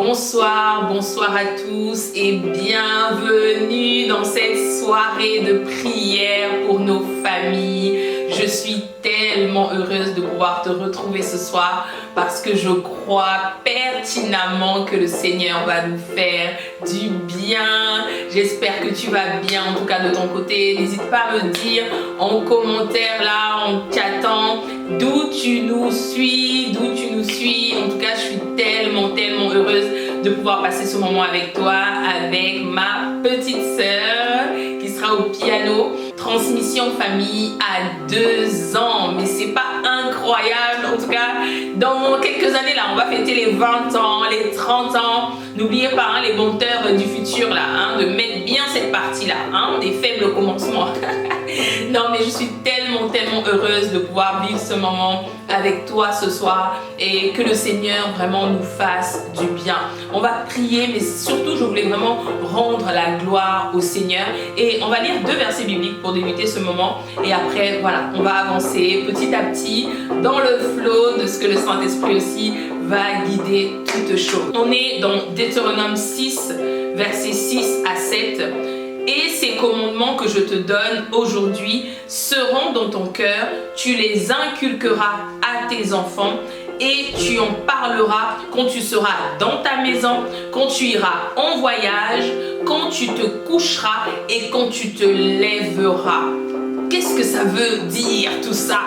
Bonsoir à tous et bienvenue dans cette soirée de prière pour nos familles. Je suis tellement heureuse de pouvoir te retrouver ce soir parce que je crois pertinemment que le Seigneur va nous faire du bien. J'espère que tu vas bien, en tout cas de ton côté. N'hésite pas à me dire en commentaire là, en chattant, d'où tu nous suis. En tout cas, je suis tellement heureuse de pouvoir passer ce moment avec toi, avec ma petite sœur qui sera au piano. Transmission famille à 2 ans, mais c'est pas incroyable. En tout cas, dans quelques années là, on va fêter les 20 ans, les 30 ans. N'oubliez pas les monteurs du futur là, de mettre bien cette partie là, des faibles commencements. Non, mais je suis tellement heureuse de pouvoir vivre ce moment avec toi ce soir et que le Seigneur vraiment nous fasse du bien. On va prier, mais surtout je voulais vraiment rendre la gloire au Seigneur et on va lire 2 versets bibliques pour débuter ce moment et après voilà, on va avancer petit à petit dans le flow de ce que le Saint-Esprit aussi va guider toutes choses. On est dans Deutéronome 6, versets 6 à 7. Et ces commandements que je te donne aujourd'hui seront dans ton cœur, tu les inculqueras à tes enfants et tu en parleras quand tu seras dans ta maison, quand tu iras en voyage, quand tu te coucheras et quand tu te lèveras. Qu'est-ce que ça veut dire tout ça?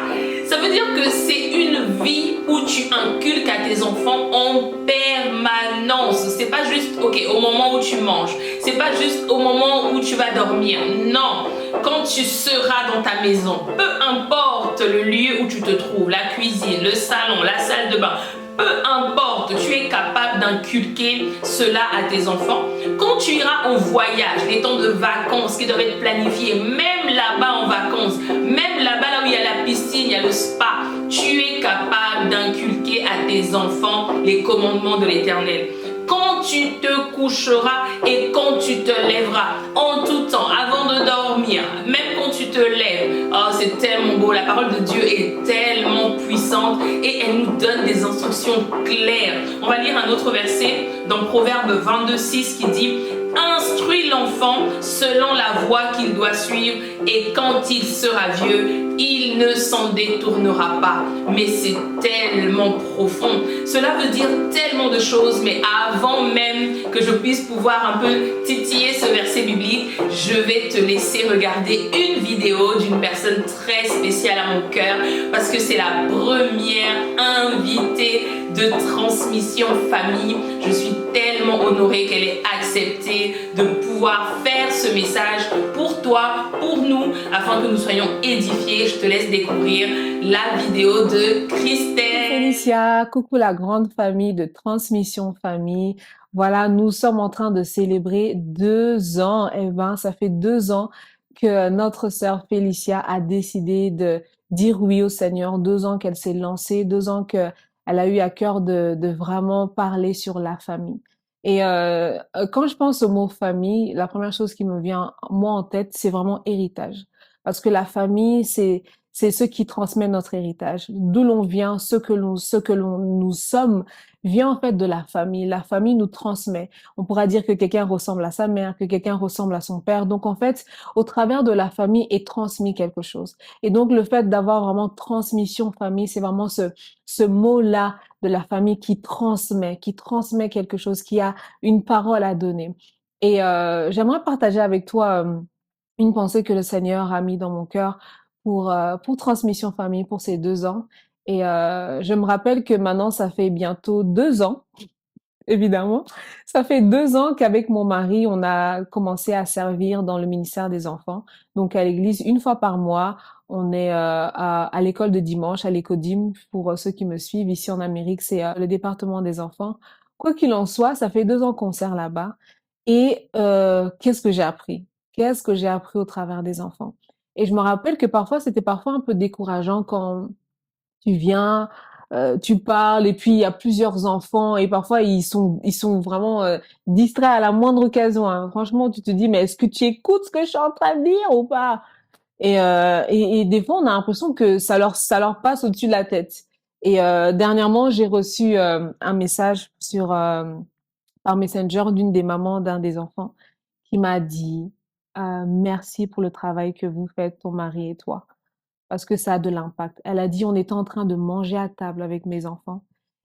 Ça veut dire que c'est une vie où tu inculques à tes enfants en permanence. C'est pas juste au moment où tu manges. C'est pas juste au moment où tu vas dormir. Non, quand tu seras dans ta maison, peu importe le lieu où tu te trouves, la cuisine, le salon, la salle de bain, peu importe, tu es capable d'inculquer cela à tes enfants. Quand tu iras en voyage, les temps de vacances qui doivent être planifiés, même là-bas en vacances, même là-bas là où il y a la piscine, il y a le spa, tu es capable d'inculquer à tes enfants les commandements de l'Éternel. Quand tu te coucheras et quand tu te lèveras, en tout temps, avant de dormir, même quand tu te lèves, oh c'est tellement beau, la parole de Dieu est tellement puissante et elle nous donne des instructions claires. On va lire un autre verset dans Proverbe 22:6 qui dit: instruis l'enfant selon la voie qu'il doit suivre et quand il sera vieux, il ne s'en détournera pas. Mais c'est tellement profond. Cela veut dire tellement de choses, mais avant même que je puisse pouvoir un peu titiller ce verset biblique, je vais te laisser regarder une vidéo d'une personne très spéciale à mon cœur parce que c'est la première invitée de Transmission Famille. Je suis tellement honorée qu'elle ait accepté de pouvoir faire ce message pour toi, pour nous, afin que nous soyons édifiés. Je te laisse découvrir la vidéo de Christelle. Félicia, coucou la grande famille de Transmission Famille. Voilà, nous sommes en train de célébrer 2 ans. Eh ben, ça fait 2 ans que notre sœur Félicia a décidé de dire oui au Seigneur. 2 ans qu'elle s'est lancée, 2 ans qu'elle a eu à cœur de vraiment parler sur la famille. Et quand je pense au mot famille, la première chose qui me vient moi en tête, c'est vraiment héritage. Parce que la famille, c'est ce qui transmet notre héritage. D'où l'on vient, nous sommes, vient en fait de la famille. La famille nous transmet. On pourra dire que quelqu'un ressemble à sa mère, que quelqu'un ressemble à son père. Donc en fait, au travers de la famille est transmis quelque chose. Et donc le fait d'avoir vraiment transmission famille, c'est vraiment ce mot-là de la famille qui transmet quelque chose, qui a une parole à donner. Et j'aimerais partager avec toi une pensée que le Seigneur a mis dans mon cœur pour Transmission Famille pour ces 2 ans. Et je me rappelle que maintenant, ça fait bientôt 2 ans, évidemment. Ça fait 2 ans qu'avec mon mari, on a commencé à servir dans le ministère des enfants. Donc à l'église, une fois par mois, on est à l'école de dimanche, à l'Écodim, pour ceux qui me suivent. Ici en Amérique, c'est le département des enfants. Quoi qu'il en soit, ça fait 2 ans qu'on sert là-bas. Et qu'est-ce que j'ai appris? Qu'est-ce que j'ai appris au travers des enfants? Et je me rappelle que parfois, c'était parfois un peu décourageant quand tu viens, tu parles et puis il y a plusieurs enfants et parfois ils sont vraiment distraits à la moindre occasion, hein. Franchement, tu te dis, mais est-ce que tu écoutes ce que je suis en train de dire ou pas? Et des fois, on a l'impression que ça leur passe au-dessus de la tête. Et dernièrement, j'ai reçu un message sur par Messenger d'une des mamans d'un des enfants qui m'a dit merci pour le travail que vous faites, ton mari et toi, parce que ça a de l'impact. Elle a dit on était en train de manger à table avec mes enfants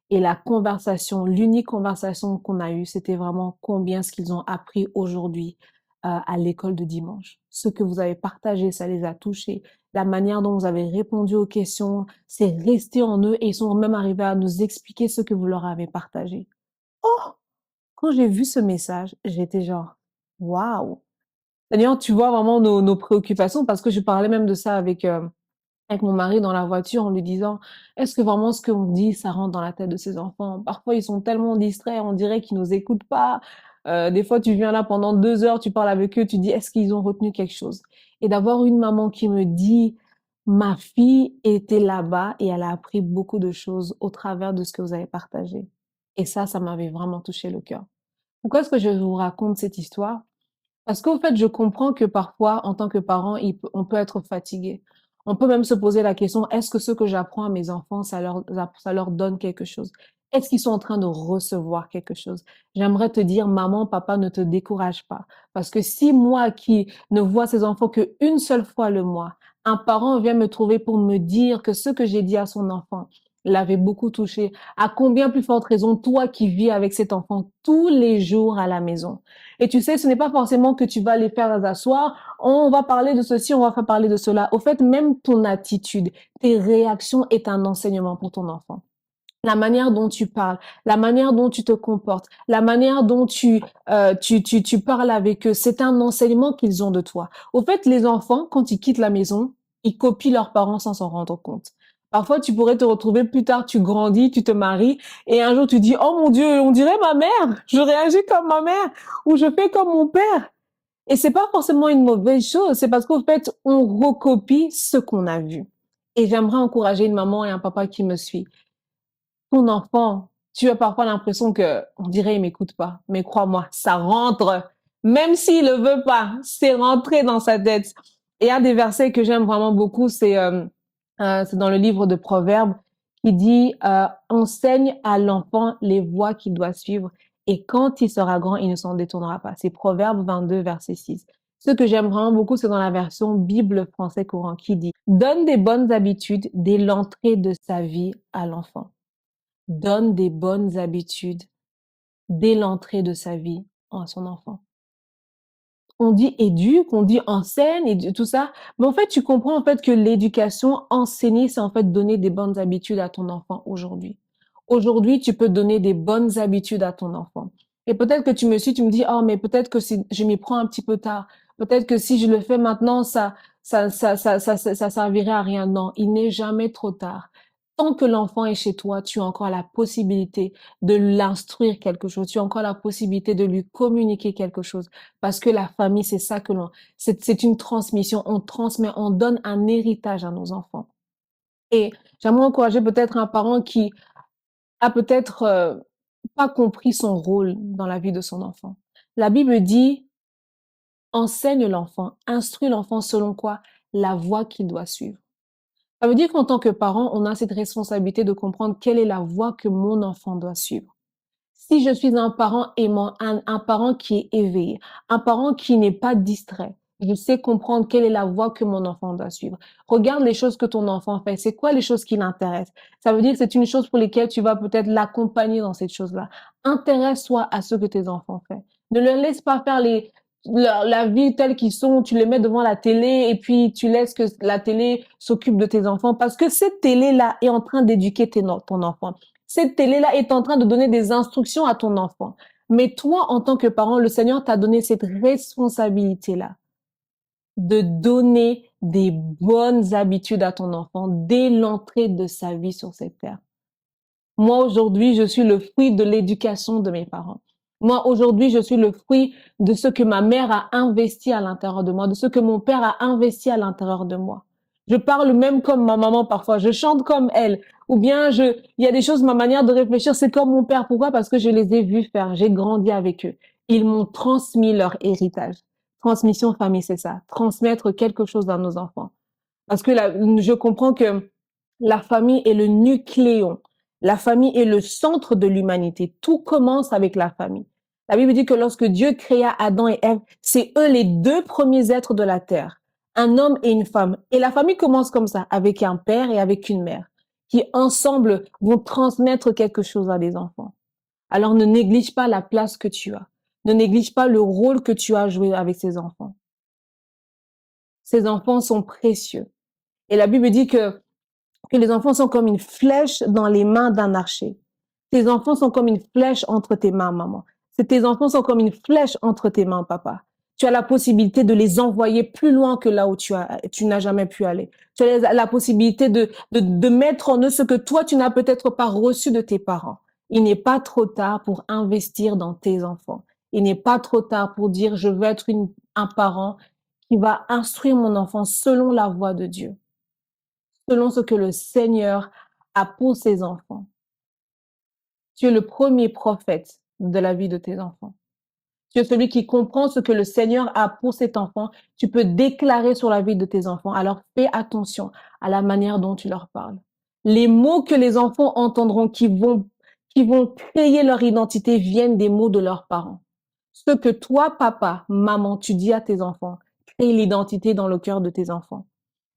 et la conversation, l'unique conversation qu'on a eue, c'était vraiment combien ce qu'ils ont appris aujourd'hui à l'école de dimanche. Ce que vous avez partagé, ça les a touchés. La manière dont vous avez répondu aux questions, c'est resté en eux et ils sont même arrivés à nous expliquer ce que vous leur avez partagé. Oh, quand j'ai vu ce message, j'étais genre, waouh! D'ailleurs, tu vois vraiment nos préoccupations parce que je parlais même de ça avec mon mari dans la voiture en lui disant, est-ce que vraiment ce qu'on dit, ça rentre dans la tête de ses enfants? Parfois, ils sont tellement distraits, on dirait qu'ils nous écoutent pas. Des fois, tu viens là pendant 2 heures, tu parles avec eux, tu dis, est-ce qu'ils ont retenu quelque chose? Et d'avoir une maman qui me dit, ma fille était là-bas et elle a appris beaucoup de choses au travers de ce que vous avez partagé. Et ça m'avait vraiment touché le cœur. Pourquoi est-ce que je vous raconte cette histoire? Parce qu'au fait, je comprends que parfois, en tant que parent, on peut être fatigué. On peut même se poser la question, est-ce que ce que j'apprends à mes enfants, ça leur donne quelque chose? Est-ce qu'ils sont en train de recevoir quelque chose? J'aimerais te dire, maman, papa, ne te décourage pas. Parce que si moi qui ne vois ses enfants qu'une seule fois le mois, un parent vient me trouver pour me dire que ce que j'ai dit à son enfant l'avait beaucoup touché, à combien plus forte raison, toi qui vis avec cet enfant tous les jours à la maison. Et tu sais, ce n'est pas forcément que tu vas les faire asseoir, on va parler de ceci, on va faire parler de cela. Au fait, même ton attitude, tes réactions est un enseignement pour ton enfant. La manière dont tu parles, la manière dont tu te comportes, la manière dont tu parles avec eux, c'est un enseignement qu'ils ont de toi. Au fait, les enfants, quand ils quittent la maison, ils copient leurs parents sans s'en rendre compte. Parfois, tu pourrais te retrouver plus tard, tu grandis, tu te maries, et un jour tu dis, oh mon Dieu, on dirait ma mère, je réagis comme ma mère, ou je fais comme mon père. Et c'est pas forcément une mauvaise chose, c'est parce qu'au fait, on recopie ce qu'on a vu. Et j'aimerais encourager une maman et un papa qui me suit. Ton enfant, tu as parfois l'impression que, on dirait, il m'écoute pas. Mais crois-moi, ça rentre. Même s'il le veut pas, c'est rentré dans sa tête. Et un des versets que j'aime vraiment beaucoup, c'est dans le livre de Proverbes qui dit, enseigne à l'enfant les voies qu'il doit suivre. Et quand il sera grand, il ne s'en détournera pas. C'est Proverbes 22, verset 6. Ce que j'aime vraiment beaucoup, c'est dans la version Bible français courant qui dit, donne des bonnes habitudes dès l'entrée de sa vie à l'enfant. Donne des bonnes habitudes dès l'entrée de sa vie à son enfant. On dit éduque, on dit enseigne et tout ça, mais en fait, tu comprends en fait que l'éducation, enseigner, c'est en fait donner des bonnes habitudes à ton enfant aujourd'hui. Aujourd'hui, tu peux donner des bonnes habitudes à ton enfant. Et peut-être que tu me suis, tu me dis, oh, mais peut-être que si je m'y prends un petit peu tard, peut-être que si je le fais maintenant, ça servirait à rien. Non, il n'est jamais trop tard. Tant que l'enfant est chez toi, tu as encore la possibilité de l'instruire quelque chose, tu as encore la possibilité de lui communiquer quelque chose. Parce que la famille, c'est ça que c'est une transmission. On transmet, on donne un héritage à nos enfants. Et j'aimerais encourager peut-être un parent qui a peut-être pas compris son rôle dans la vie de son enfant. La Bible dit, enseigne l'enfant, instruis l'enfant selon quoi? La voie qu'il doit suivre. Ça veut dire qu'en tant que parent, on a cette responsabilité de comprendre quelle est la voie que mon enfant doit suivre. Si je suis un parent aimant, un parent qui est éveillé, un parent qui n'est pas distrait, je sais comprendre quelle est la voie que mon enfant doit suivre. Regarde les choses que ton enfant fait. C'est quoi les choses qui l'intéressent? Ça veut dire que c'est une chose pour lesquelles tu vas peut-être l'accompagner dans cette chose-là. Intéresse-toi à ce que tes enfants font. Ne leur laisse pas faire la vie telle qu'ils sont, tu les mets devant la télé et puis tu laisses que la télé s'occupe de tes enfants parce que cette télé-là est en train d'éduquer ton enfant. Cette télé-là est en train de donner des instructions à ton enfant. Mais toi, en tant que parent, le Seigneur t'a donné cette responsabilité-là de donner des bonnes habitudes à ton enfant dès l'entrée de sa vie sur cette terre. Moi, aujourd'hui, je suis le fruit de l'éducation de mes parents. Moi, aujourd'hui, je suis le fruit de ce que ma mère a investi à l'intérieur de moi, de ce que mon père a investi à l'intérieur de moi. Je parle même comme ma maman parfois, je chante comme elle, ou bien il y a des choses, ma manière de réfléchir, c'est comme mon père. Pourquoi? Parce que je les ai vus faire, j'ai grandi avec eux. Ils m'ont transmis leur héritage. Transmission famille, c'est ça. Transmettre quelque chose à nos enfants. Parce que je comprends que la famille est le nucléon. La famille est le centre de l'humanité. Tout commence avec la famille. La Bible dit que lorsque Dieu créa Adam et Ève, c'est eux les deux premiers êtres de la terre, un homme et une femme. Et la famille commence comme ça, avec un père et avec une mère, qui ensemble vont transmettre quelque chose à des enfants. Alors ne néglige pas la place que tu as. Ne néglige pas le rôle que tu as joué avec ces enfants. Ces enfants sont précieux. Et la Bible dit que les enfants sont comme une flèche dans les mains d'un archer. Tes enfants sont comme une flèche entre tes mains, maman. Tes enfants sont comme une flèche entre tes mains, papa. Tu as la possibilité de les envoyer plus loin que là où tu n'as jamais pu aller. Tu as la possibilité de mettre en eux ce que toi, tu n'as peut-être pas reçu de tes parents. Il n'est pas trop tard pour investir dans tes enfants. Il n'est pas trop tard pour dire, je veux être un parent qui va instruire mon enfant selon la voie de Dieu, selon ce que le Seigneur a pour ses enfants. Tu es le premier prophète de la vie de tes enfants. Tu es celui qui comprend ce que le Seigneur a pour cet enfant. Tu peux déclarer sur la vie de tes enfants. Alors fais attention à la manière dont tu leur parles. Les mots que les enfants entendront qui vont créer leur identité viennent des mots de leurs parents. Ce que toi, papa, maman, tu dis à tes enfants, crée l'identité dans le cœur de tes enfants.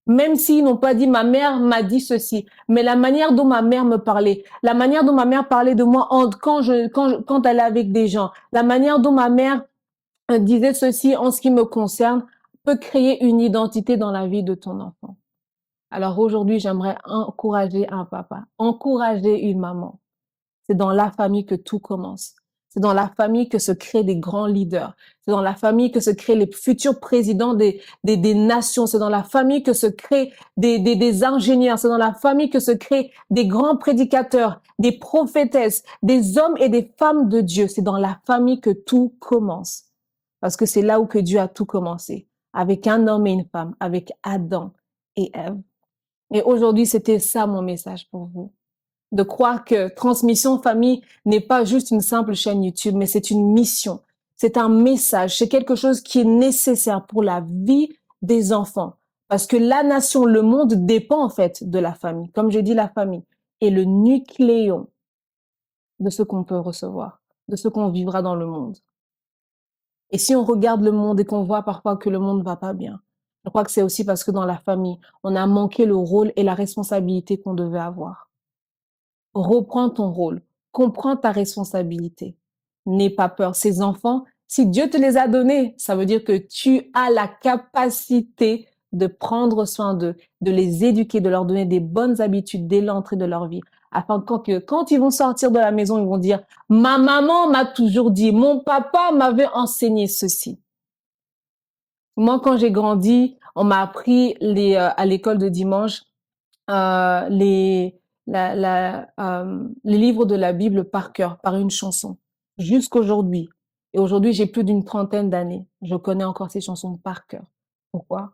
Même s'ils n'ont pas dit ma mère m'a dit ceci, mais la manière dont ma mère me parlait, la manière dont ma mère parlait de moi quand elle est avec des gens, la manière dont ma mère disait ceci en ce qui me concerne peut créer une identité dans la vie de ton enfant. Alors aujourd'hui, j'aimerais encourager un papa, encourager une maman. C'est dans la famille que tout commence. C'est dans la famille que se créent des grands leaders. C'est dans la famille que se créent les futurs présidents des nations. C'est dans la famille que se créent des ingénieurs. C'est dans la famille que se créent des grands prédicateurs, des prophétesses, des hommes et des femmes de Dieu. C'est dans la famille que tout commence. Parce que c'est là où que Dieu a tout commencé. Avec un homme et une femme, avec Adam et Ève. Et aujourd'hui, c'était ça mon message pour vous. De croire que Transmission Famille n'est pas juste une simple chaîne YouTube, mais c'est une mission. C'est un message. C'est quelque chose qui est nécessaire pour la vie des enfants. Parce que la nation, le monde dépend en fait de la famille. Comme je dis, la famille est le nucléon de ce qu'on peut recevoir, de ce qu'on vivra dans le monde. Et si on regarde le monde et qu'on voit parfois que le monde ne va pas bien, je crois que c'est aussi parce que dans la famille, on a manqué le rôle et la responsabilité qu'on devait avoir. Reprends ton rôle, comprends ta responsabilité. N'aie pas peur. Ces enfants, si Dieu te les a donnés, ça veut dire que tu as la capacité de prendre soin d'eux, de les éduquer, de leur donner des bonnes habitudes dès l'entrée de leur vie. Afin que quand ils vont sortir de la maison, ils vont dire « Ma maman m'a toujours dit, mon papa m'avait enseigné ceci. » Moi, quand j'ai grandi, on m'a appris à l'école de dimanche les livres de la Bible par cœur, par une chanson, jusqu'aujourd'hui. Et aujourd'hui, j'ai plus d'une trentaine d'années. Je connais encore ces chansons par cœur. Pourquoi?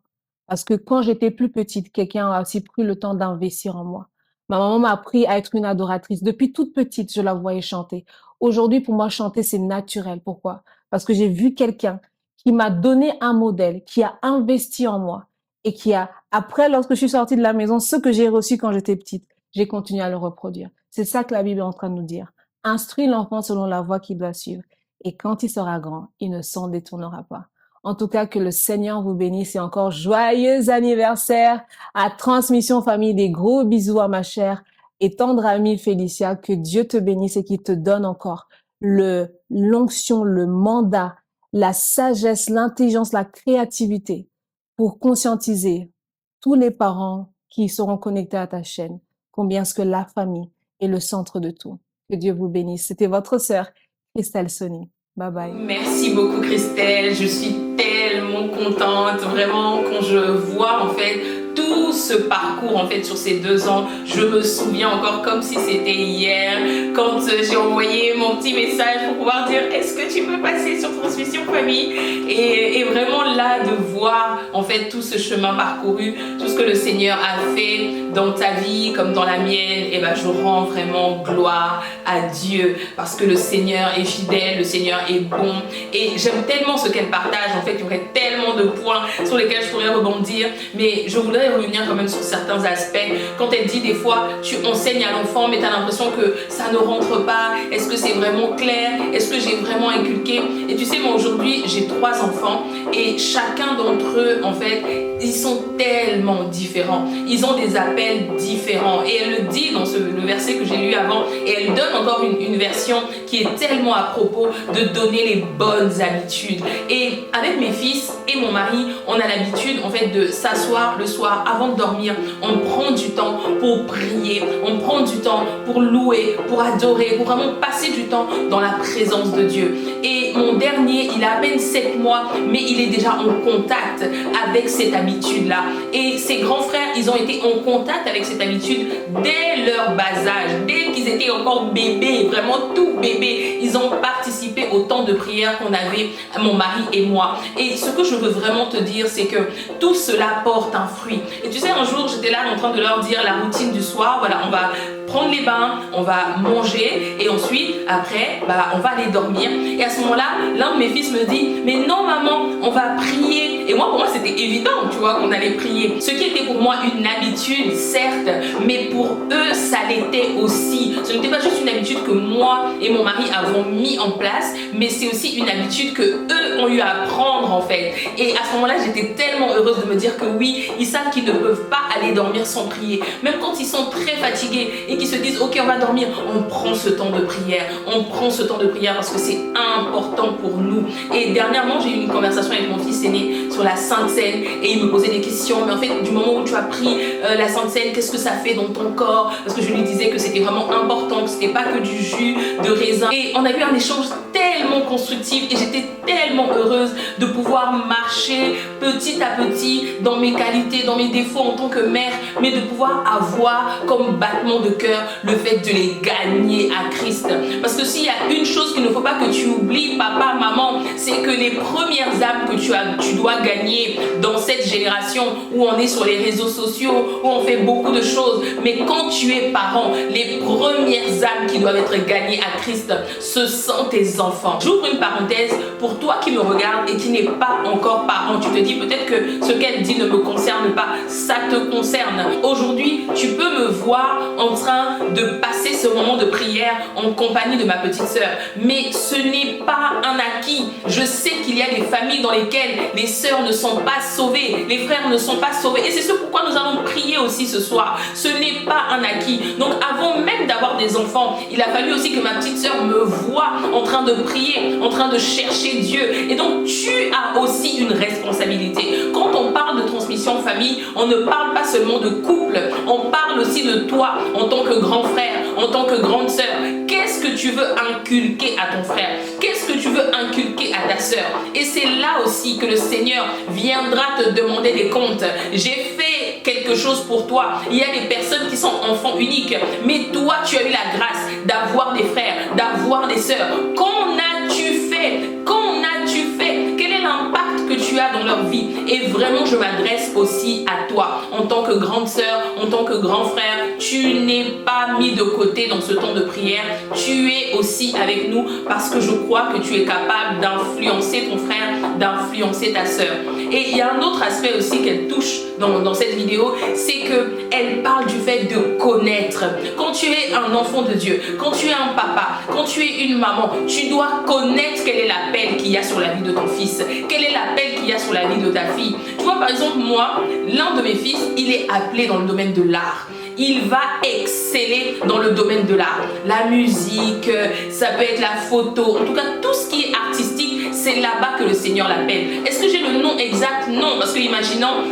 Parce que quand j'étais plus petite, quelqu'un a aussi pris le temps d'investir en moi. Ma maman m'a appris à être une adoratrice. Depuis toute petite, je la voyais chanter. Aujourd'hui, pour moi, chanter, c'est naturel. Pourquoi? Parce que j'ai vu quelqu'un qui m'a donné un modèle, qui a investi en moi et qui a, après, lorsque je suis sortie de la maison, ce que j'ai reçu quand j'étais petite, j'ai continué à le reproduire. C'est ça que la Bible est en train de nous dire. Instruis l'enfant selon la voie qu'il doit suivre. Et quand il sera grand, il ne s'en détournera pas. En tout cas, que le Seigneur vous bénisse et encore joyeux anniversaire à Transmission Famille. Des gros bisous à ma chère et tendre amie Félicia. Que Dieu te bénisse et qu'il te donne encore l'onction, le mandat, la sagesse, l'intelligence, la créativité pour conscientiser tous les parents qui seront connectés à ta chaîne, combien est-ce que la famille est le centre de tout. Que Dieu vous bénisse. C'était votre sœur, Christelle Sony. Bye bye. Merci beaucoup Christelle, je suis tellement contente, vraiment, quand je vois en fait tout ce parcours en fait sur ces 2 ans. Je me souviens encore comme si c'était hier, quand j'ai envoyé mon petit message pour pouvoir dire est-ce que tu peux passer sur Transmission Famille, et vraiment là de voir en fait tout ce chemin parcouru, tout ce que le Seigneur a fait dans ta vie comme dans la mienne. Et ben je rends vraiment gloire à Dieu parce que le Seigneur est fidèle, le Seigneur est bon, et j'aime tellement ce qu'elle partage. En fait, il y aurait tellement de points sur lesquels je pourrais rebondir, mais je voudrais revenir quand même sur certains aspects. Quand elle dit des fois tu enseignes à l'enfant mais tu as l'impression que ça ne rentre pas, est-ce que c'est vraiment clair, Est-ce que j'ai vraiment inculqué? Et tu sais, moi aujourd'hui, j'ai 3 enfants et chacun d'entre eux, en fait, ils sont tellement différents. Ils ont des appels différents. Et elle le dit dans le verset que j'ai lu avant. Et elle donne encore une version qui est tellement à propos de donner les bonnes habitudes. Et avec mes fils et mon mari, on a l'habitude en fait de s'asseoir le soir avant de dormir. On prend du temps pour prier. On prend du temps pour louer, pour adorer, pour vraiment passer du temps dans la présence de Dieu. Et mon dernier, il a à peine 7 mois, mais il est déjà en contact avec cette habitude-là. Et ses grands frères, ils ont été en contact avec cette habitude dès leur bas âge, dès qu'ils étaient encore bébés, vraiment tout bébés. Ils ont participé au temps de prière qu'on avait, mon mari et moi. Et ce que je veux vraiment te dire, c'est que tout cela porte un fruit. Et tu sais, un jour, j'étais là en train de leur dire la routine du soir. Voilà, on va prendre les bains, on va manger et ensuite, après, on va aller dormir. Et à ce moment-là, l'un de mes fils me dit, mais non maman, on va prier. Et moi, pour moi, c'était évident, tu vois, qu'on allait prier. Ce qui était pour moi une habitude, certes, mais pour eux, ça l'était aussi. Ce n'était pas juste une habitude que moi et mon mari avons mis en place, mais c'est aussi une habitude que eux ont eu à prendre en fait. Et à ce moment-là, j'étais tellement heureuse de me dire que oui, ils savent qu'ils ne peuvent pas aller dormir sans prier. Même quand ils sont très fatigués et qu'ils se disent, ok, on va dormir, on prend ce temps de prière. On prend ce temps de prière parce que c'est important pour nous. Et dernièrement, j'ai eu une conversation avec mon fils aîné sur la Sainte Seine et il me posait des questions. Mais en fait, du moment où tu as pris la Sainte Seine, qu'est-ce que ça fait dans ton corps? Parce que je lui disais que c'était vraiment important, que c'était pas que du jus de raisin. Et on a eu un échange tellement constructif et j'étais tellement heureuse de pouvoir marcher petit à petit dans mes qualités, dans mes défauts en tant que mère, mais de pouvoir avoir comme battement de cœur le fait de les gagner à Christ. Parce que s'il y a une chose qu'il ne faut pas que tu oublies, papa, maman, c'est que les premières âmes que tu dois gagner dans cette génération où on est sur les réseaux sociaux, où on fait beaucoup de choses, mais quand tu es parent, les premières âmes qui doivent être gagnées à Christ, ce sont tes enfants. J'ouvre une parenthèse pour toi qui me regarde et qui n'est pas encore parent. Tu te dis peut-être que ce qu'elle dit ne me concerne pas. Ça te concerne. Aujourd'hui, tu peux me voir en train de passer ce moment de prière en compagnie de ma petite sœur. Mais ce n'est pas un acquis. Je sais qu'il y a des familles dans lesquelles les sœurs ne sont pas sauvées, les frères ne sont pas sauvés. Et c'est ce pourquoi nous allons prier aussi ce soir. Ce n'est pas un acquis. Donc avant même d'avoir des enfants, il a fallu aussi que ma petite sœur me voie en train de prier, en train de chercher Dieu. Et donc tu as aussi une responsabilité. Quand on parle de transmission famille, on ne parle pas seulement de couple, on parle aussi de toi en tant que grand frère, en tant que grande sœur. Qu'est-ce que tu veux inculquer à ton frère? Qu'est-ce que tu veux inculquer à ta sœur? Et c'est là aussi que le Seigneur viendra te demander des comptes. J'ai fait quelque chose pour toi. Il y a des personnes qui sont enfants uniques, mais toi tu as eu la grâce d'avoir des frères, d'avoir des sœurs. Qu'en as-tu fait? Qu'en as-tu fait? Quel est l'impact que tu as dans leur vie? Et vraiment je m'adresse aussi à toi en tant que grande sœur, en tant que grand frère. Tu n'es pas mis de côté dans ce temps de prière. Tu es aussi avec nous parce que je crois que tu es capable d'influencer ton frère, d'influencer ta sœur. Et il y a un autre aspect aussi qu'elle touche dans cette vidéo, c'est qu'elle parle du fait de connaître. Quand tu es un enfant de Dieu, quand tu es un papa, quand tu es une maman, tu dois connaître quel est l'appel qu'il y a sur la vie de ton fils, quel est l'appel qu'il y a sur la vie de ta fille. Tu vois, par exemple, moi, l'un de mes fils, il est appelé dans le domaine de l'art. Il va exceller dans le domaine de l'art. La musique, ça peut être la photo, en tout cas tout ce qui est artistique, c'est là-bas que le Seigneur l'appelle. Est-ce que j'ai le nom exact? Non, parce que imaginons,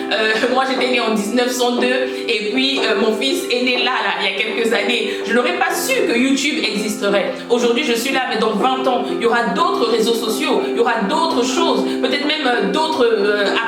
moi j'étais née en 1902 et puis mon fils est né là, il y a quelques années. Je n'aurais pas su que YouTube existerait. Aujourd'hui je suis là, mais dans 20 ans, il y aura d'autres réseaux sociaux, il y aura d'autres choses, peut-être même d'autres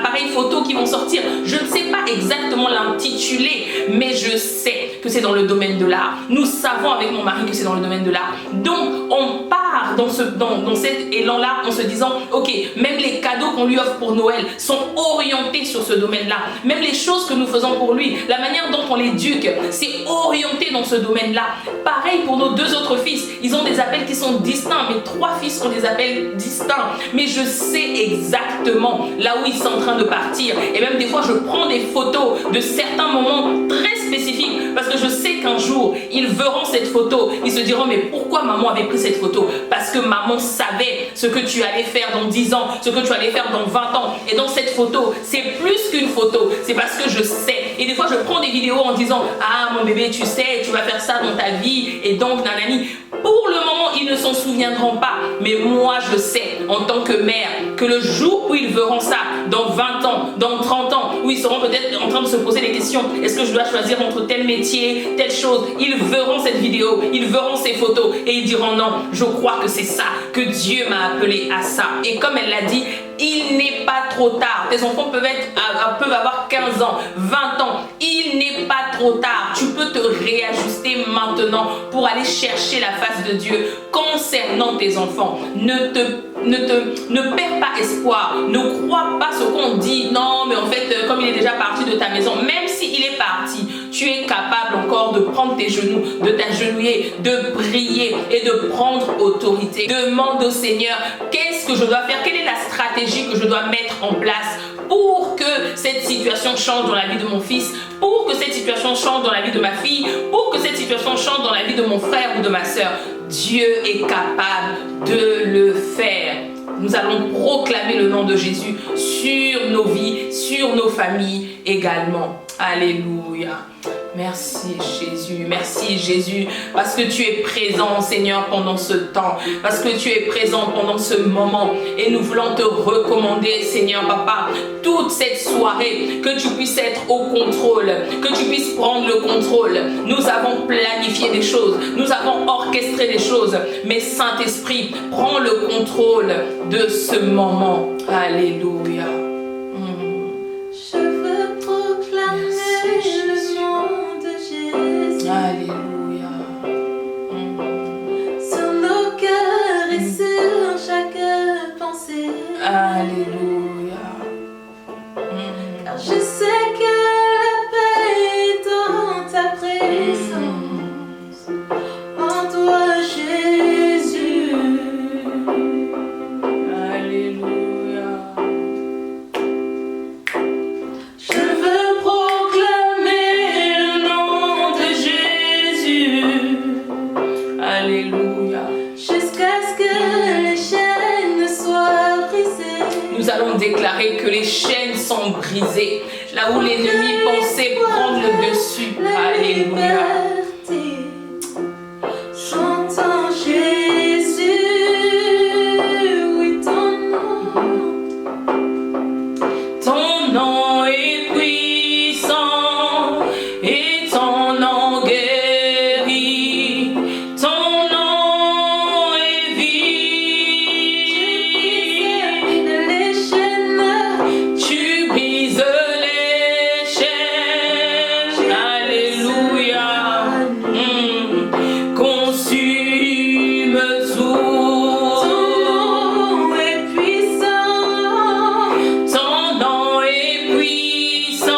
appareils photo qui vont sortir. Je ne sais pas exactement l'intitulé, mais je sais que c'est dans le domaine de l'art. Nous savons avec mon mari que c'est dans le domaine de l'art. Donc on part dans cet élan-là en se disant, ok, même les cadeaux qu'on lui offre pour Noël sont orientés sur ce domaine-là. Même les choses que nous faisons pour lui, la manière dont on l'éduque, c'est orienté dans ce domaine-là. Pareil pour nos 2 autres fils. Ils ont des appels qui sont distincts. Mes 3 fils ont des appels distincts. Mais je sais exactement là où ils sont en train de partir. Et même des fois, je prends des photos de certains moments très spécifiques parce que je sais qu'un jour, ils verront cette photo. Ils se diront, mais pourquoi maman avait pris cette photo? Parce parce que maman savait ce que tu allais faire dans 10 ans, ce que tu allais faire dans 20 ans. Et dans cette photo, c'est plus qu'une photo, c'est parce que je sais. Et des fois, je prends des vidéos en disant, ah mon bébé, tu sais, tu vas faire ça dans ta vie, et donc nanani. Pour le moment, ils ne s'en souviendront pas, mais moi je sais, en tant que mère, que le jour où ils verront ça, dans 20 ans, dans 30 ans, où ils seront peut-être en train de se poser des questions, est-ce que je dois choisir entre tel métier, telle chose, ils verront cette vidéo, ils verront ces photos, et ils diront non, je crois que c'est ça, que Dieu m'a appelé à ça. Et comme elle l'a dit, il n'est pas trop tard. Tes enfants peuvent avoir 15 ans, 20 ans. Il n'est pas trop tard. Tu peux te réajuster maintenant pour aller chercher la face de Dieu concernant tes enfants. Ne perds pas espoir. Ne crois pas ce qu'on dit. Non, mais en fait, comme il est déjà parti de ta maison, même s'il est parti, tu es capable encore de prendre tes genoux, de t'agenouiller, de prier et de prendre autorité. Demande au Seigneur, qu'est-ce que je dois faire? Quelle est la stratégie que je dois mettre en place pour que cette situation change dans la vie de mon fils, pour que cette situation change dans la vie de ma fille, pour que cette situation change dans la vie de mon frère ou de ma soeur. Dieu est capable de le faire. Nous allons proclamer le nom de Jésus sur nos vies, sur nos familles également. Alléluia. Merci Jésus, parce que tu es présent Seigneur pendant ce temps, parce que tu es présent pendant ce moment, et nous voulons te recommander Seigneur Papa, toute cette soirée, que tu puisses être au contrôle, que tu puisses prendre le contrôle. Nous avons planifié des choses, nous avons orchestré des choses, mais Saint-Esprit, prends le contrôle de ce moment. Alléluia. Je veux proclamer le nom de Jésus. Alléluia. Sur nos cœurs et sur chaque pensée. Alléluia. Car je sais que la paix est dans ta présence. En toi, Jésus. Alléluia. Je veux proclamer le nom de Jésus. Alléluia. Jusqu'à ce que les chaînes soient brisées. Nous allons déclarer que les chaînes sont brisées. Là où l'ennemi pensait prendre le dessus. Alléluia. J'entends Jésus, oui ton nom. Ton nom est puissant et ton nom guérit. Ton nom est vie. Les chaînes, Tu brises les chaînes. Alléluia. Consume tout. ton nom est puissant. Ton nom est puissant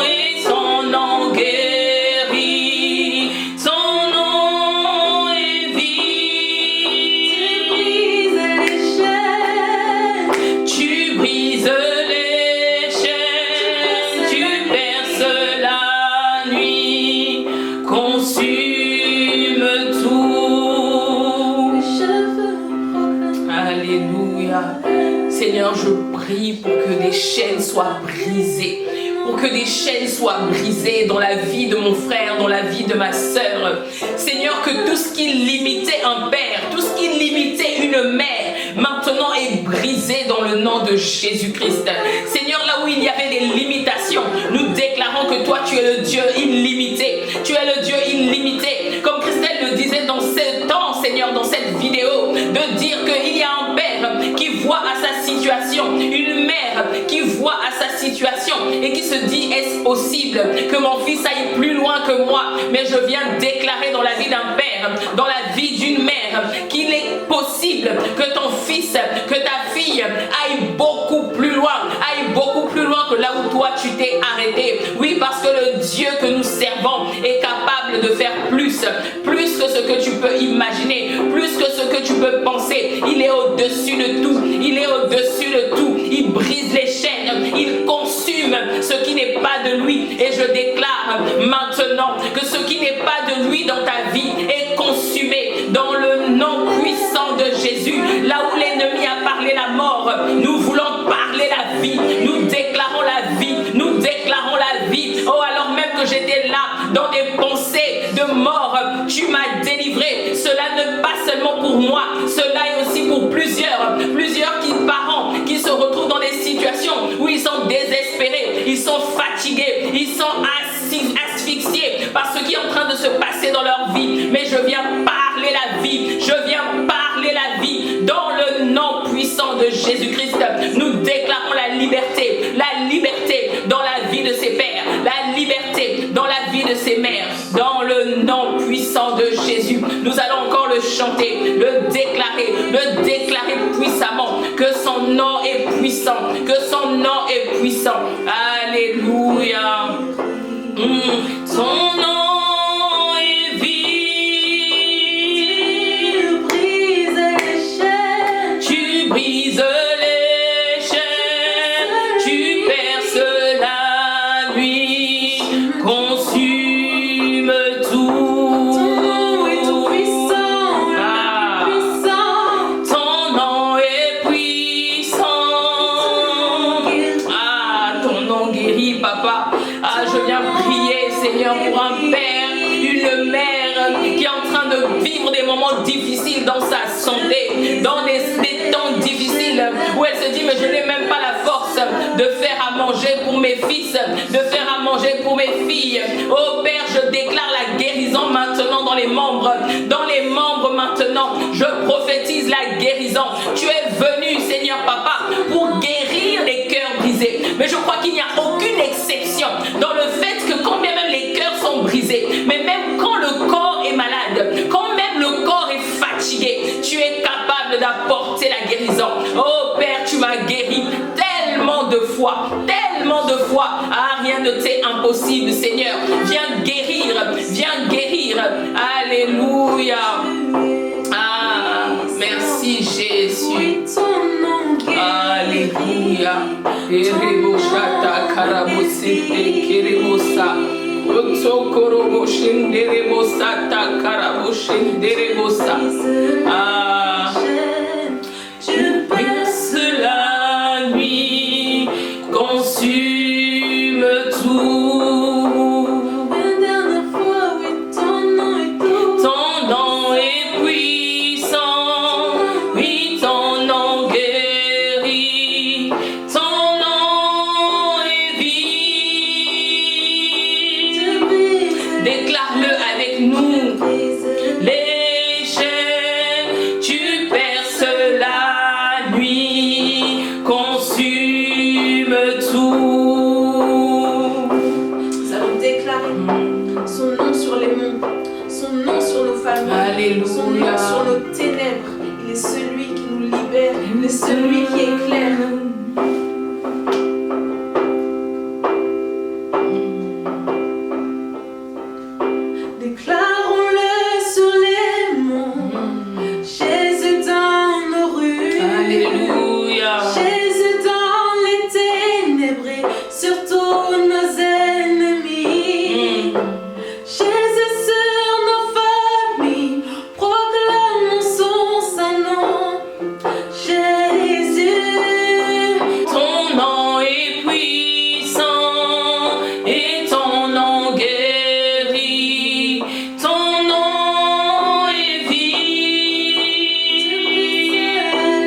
et ton nom guérit. Ton nom est vie. Tu brises les chaînes. Tu brises les chaînes, tu perces la nuit, consume tout. Je veux proclamer. Alléluia. Seigneur, je prie pour que des chaînes soient brisées. Pour que des chaînes soient brisées dans la vie de mon frère, dans la vie de ma sœur. Seigneur, que tout ce qui limitait un père, tout ce qui limitait une mère, maintenant est brisé dans le nom de Jésus-Christ. Seigneur, là où il y avait des limitations, nous déclarons que toi, tu es le Dieu illimité. Tu es le Dieu illimité. Comme Christelle le disait dans ce temps, Seigneur, dans cette vidéo, de dire qu'il y a un père qui voit à sa situation, une mère qui voit à sa situation et qui se dit, est-ce possible que mon fils aille plus loin que moi? Mais je viens déclarer dans la vie d'un père, dans la vie d'une mère, qu'il est possible que ton fils, que ta fille aille beaucoup plus loin que là où toi tu t'es arrêté. Oui, parce que le Dieu que nous servons est capable de faire plus que ce que tu peux imaginer, plus que ce que tu peux penser. Il est au-dessus de tout, il est au-dessus de tout. Il brise les chaînes, il consume ce qui n'est pas de lui. Et je déclare maintenant que ce qui n'est pas de lui dans ta vie est consumé dans le nom puissant Jésus. Là où l'ennemi a parlé la mort, nous voulons parler la vie. Nous déclarons la vie. Nous déclarons la vie. Oh, alors même que j'étais là dans des pensées de mort, tu m'as délivré. Cela ne pas seulement pour moi, cela est aussi pour plusieurs parents qui se retrouvent dans des situations où ils sont désespérés, ils sont fatigués, ils sont asphyxiés par ce qui est en train de se passer dans leur vie. Mais je viens parler la vie, je viens parler la vie dans le nom puissant de Jésus-Christ. Nous déclarons la liberté dans la vie de ses pères, la liberté dans la vie de ses mères, dans le nom puissant de Jésus. Nous allons encore le chanter, le déclarer puissamment, que son nom est puissant, que son nom est puissant. Alléluia. Ton nom est vie. Tu brises les chaînes, tu perces la nuit, consume tout. Ton nom est tout puissant, puissant. Ton nom est puissant. Ton nom guérit, papa. Je viens prier, Seigneur, pour un père, une mère qui est en train de vivre des moments difficiles dans sa santé, dans des temps difficiles où elle se dit mais je n'ai même pas la force de faire à manger pour mes fils, de faire à manger pour mes filles. Oh Père, je déclare la guérison maintenant dans les membres maintenant. Je prophétise la guérison. Tu es venu, Seigneur Papa, pour guérir les cœurs brisés. Mais je crois qu'il n'y a aucune exception dans le fait que quand bien même les cœurs sont brisés, mais même quand le corps est malade, quand même le corps est fatigué, tu es capable d'apporter la guérison. Oh Père, tu m'as guéri tellement de fois, tellement de fois. Rien ne t'est impossible, Seigneur. Viens guérir, viens guérir. Alléluia. Merci Jésus. Alléluia. Ereboshata karabosite kerebosa. Otokoroboshindrebosata karaboshinderebosa. Je perce la nuit, consume tout. Une dernière fois, oui, ton nom est tout. Ton nom est puissant, oui, ton nom guérit, ton nom est vie. Déclare-le avec nous. Les chaînes, tu perces la nuit, consume tout. Nous allons déclarer son nom sur les monts, son nom sur nos familles, Alléluia. son nom sur nos ténèbres. Il est celui qui nous libère, il est celui qui éclaire. Déclarons-le sur les monts, Jésus dans nos rues. Alléluia. Jésus dans les ténèbres et sur tous nos ennemis. Jésus sur nos familles, proclamons son saint nom. Jésus, Ton nom est puissant et ton nom guérit, ton nom est vie.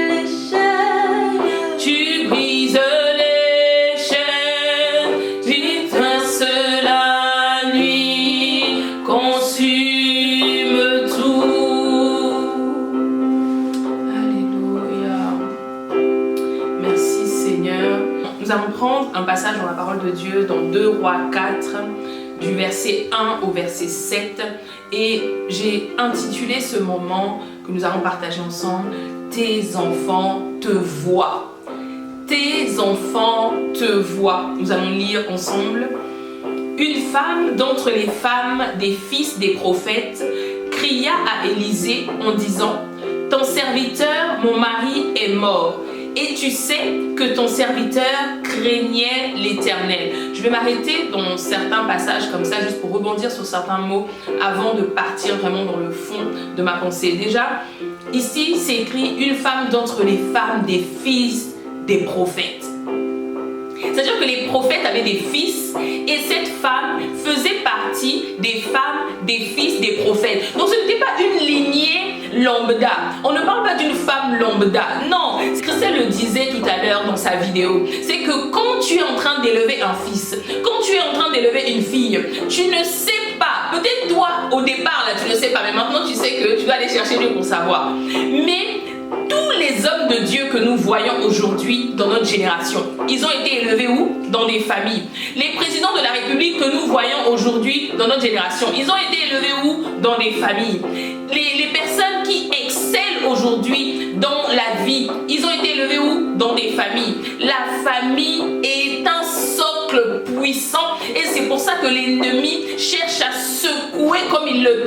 les chaînes. Tu brises les chaînes, tu traces la nuit, consume tout. Alléluia. Merci Seigneur. Nous allons prendre un passage dans la parole de Dieu dans 2 Rois 4, du verset 1 au verset 7. Et j'ai intitulé ce moment que nous allons partager ensemble, Tes enfants te voient. Tes enfants te voient. Nous allons lire ensemble. Une femme d'entre les femmes des fils des prophètes cria à Élisée en disant: Ton serviteur, mon mari, est mort. Et tu sais que ton serviteur craignait l'Éternel. Je vais m'arrêter dans certains passages comme ça, juste pour rebondir sur certains mots avant de partir vraiment dans le fond de ma pensée. Déjà, Ici, c'est écrit une femme d'entre les femmes des fils des prophètes. C'est-à-dire que les prophètes avaient des fils et cette femme faisait partie des femmes des fils des prophètes. Donc ce n'était pas une lignée lambda. On ne parle pas d'une femme lambda. Non, Christelle le disait tout à l'heure dans sa vidéo. C'est que quand tu es en train d'élever un fils, quand tu es en train d'élever une fille, tu ne sais pas. Peut-être toi, au départ, là, tu ne sais pas. Mais maintenant, tu sais que tu dois aller chercher Dieu pour savoir. Mais tous les hommes de Dieu que nous voyons aujourd'hui dans notre génération, ils ont été élevés où? Dans des familles. Les présidents de la République que nous voyons aujourd'hui dans notre génération, ils ont été élevés où? Dans des familles. Les personnes qui excellent aujourd'hui dans la vie, ils ont été élevés où? Dans des familles. La famille est un socle puissant et c'est pour ça que l'ennemi cherche à secouer comme il le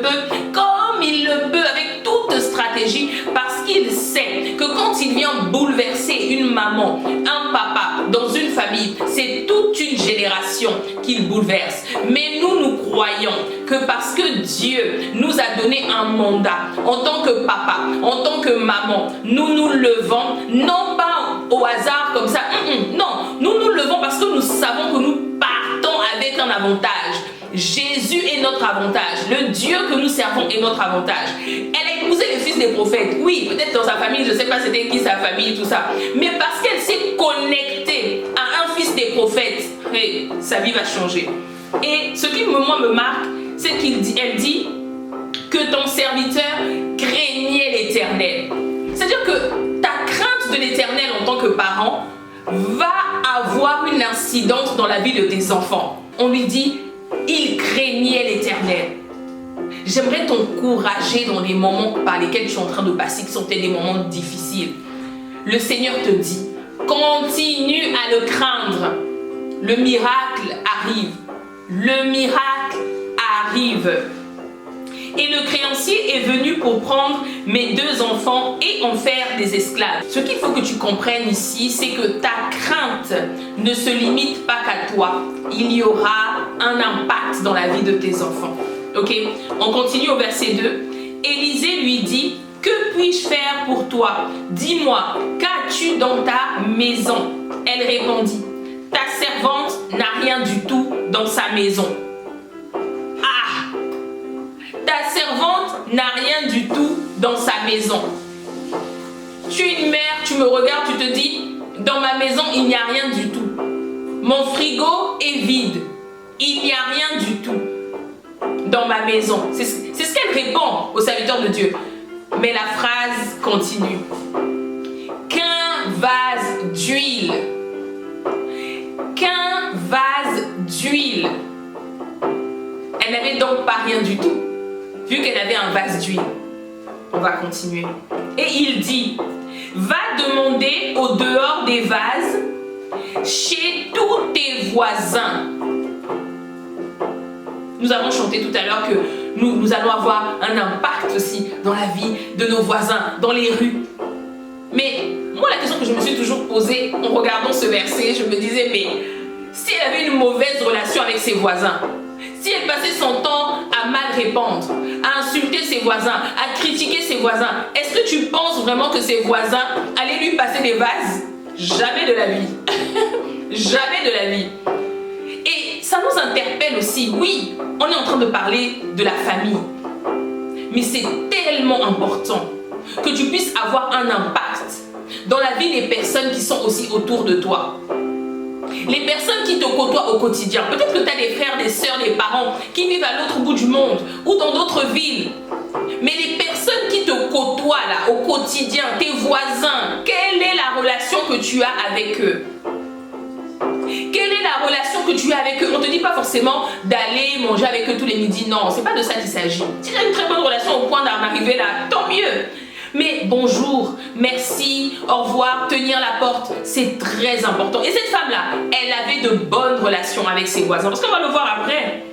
peut, avec toute stratégie, parce qu'il sait que quand il vient bouleverser une maman, un papa dans une famille, c'est toute une génération qu'il bouleverse. Mais nous croyons que parce que Dieu nous a donné un mandat en tant que papa, en tant que maman, nous nous levons non pas au hasard comme ça, non, nous nous levons parce que nous savons que nous partons avec un avantage. Jésus est notre avantage. Le Dieu que nous servons est notre avantage. Elle a épousé les fils des prophètes. Oui, peut-être dans sa famille, je ne sais pas c'était qui sa famille, tout ça. Mais parce qu'elle s'est connectée à un fils des prophètes, sa vie va changer. Et ce qui moi me marque, c'est qu'elle dit que ton serviteur craignait l'Éternel. C'est-à-dire que ta crainte de l'Éternel en tant que parent va avoir une incidence dans la vie de tes enfants. On lui dit, il craignait l'Éternel. J'aimerais t'encourager dans les moments par lesquels tu es en train de passer, qui sont des moments difficiles. Le Seigneur te dit, continue à le craindre. Le miracle arrive. Le miracle arrive. Et le créancier est venu pour prendre mes 2 enfants et en faire des esclaves. Ce qu'il faut que tu comprennes ici, c'est que ta crainte ne se limite pas qu'à toi. Il y aura un impact dans la vie de tes enfants. Ok? On continue au verset 2. Élisée lui dit, que puis-je faire pour toi? Dis-moi, qu'as-tu dans ta maison? Elle répondit, ta servante n'a rien du tout dans sa maison. Ta servante n'a rien du tout dans sa maison. Tu es une mère, tu me regardes, tu te dis, dans ma maison, il n'y a rien du tout. Mon frigo est vide. Il n'y a rien du tout dans ma maison. C'est ce qu'elle répond au serviteur de Dieu. Mais la phrase continue. Qu'un vase d'huile. Qu'un vase d'huile. Elle n'avait donc pas rien du tout. Vu qu'elle avait un vase d'huile. On va continuer. Et il dit, va demander au dehors des vases chez tous tes voisins. Nous avons chanté tout à l'heure que nous allons avoir un impact aussi dans la vie de nos voisins, dans les rues. Mais moi, la question que je me suis toujours posée en regardant ce verset, je me disais, mais si elle avait une mauvaise relation avec ses voisins, si elle passait son temps à mal répondre, à insulter ses voisins, à critiquer ses voisins, est-ce que tu penses vraiment que ses voisins allaient lui passer des vases? Jamais de la vie. Jamais de la vie. Et ça nous interpelle aussi. Oui, on est en train de parler de la famille. Mais c'est tellement important que tu puisses avoir un impact dans la vie des personnes qui sont aussi autour de toi. Les personnes qui te côtoient au quotidien. Peut-être que tu as des frères, des sœurs, des parents qui vivent à l'autre bout du monde ou dans d'autres villes. Mais les personnes qui te côtoient là, au quotidien, tes voisins, quelle est la relation que tu as avec eux? Quelle est la relation que tu as avec eux? On ne te dit pas forcément d'aller manger avec eux tous les midis. Non, c'est pas de ça qu'il s'agit. Si tu as une très bonne relation au point d'en arriver là, tant mieux. Mais bonjour, merci, au revoir, tenir la porte, c'est très important. Et cette femme-là, elle avait de bonnes relations avec ses voisins. Parce qu'on va le voir après.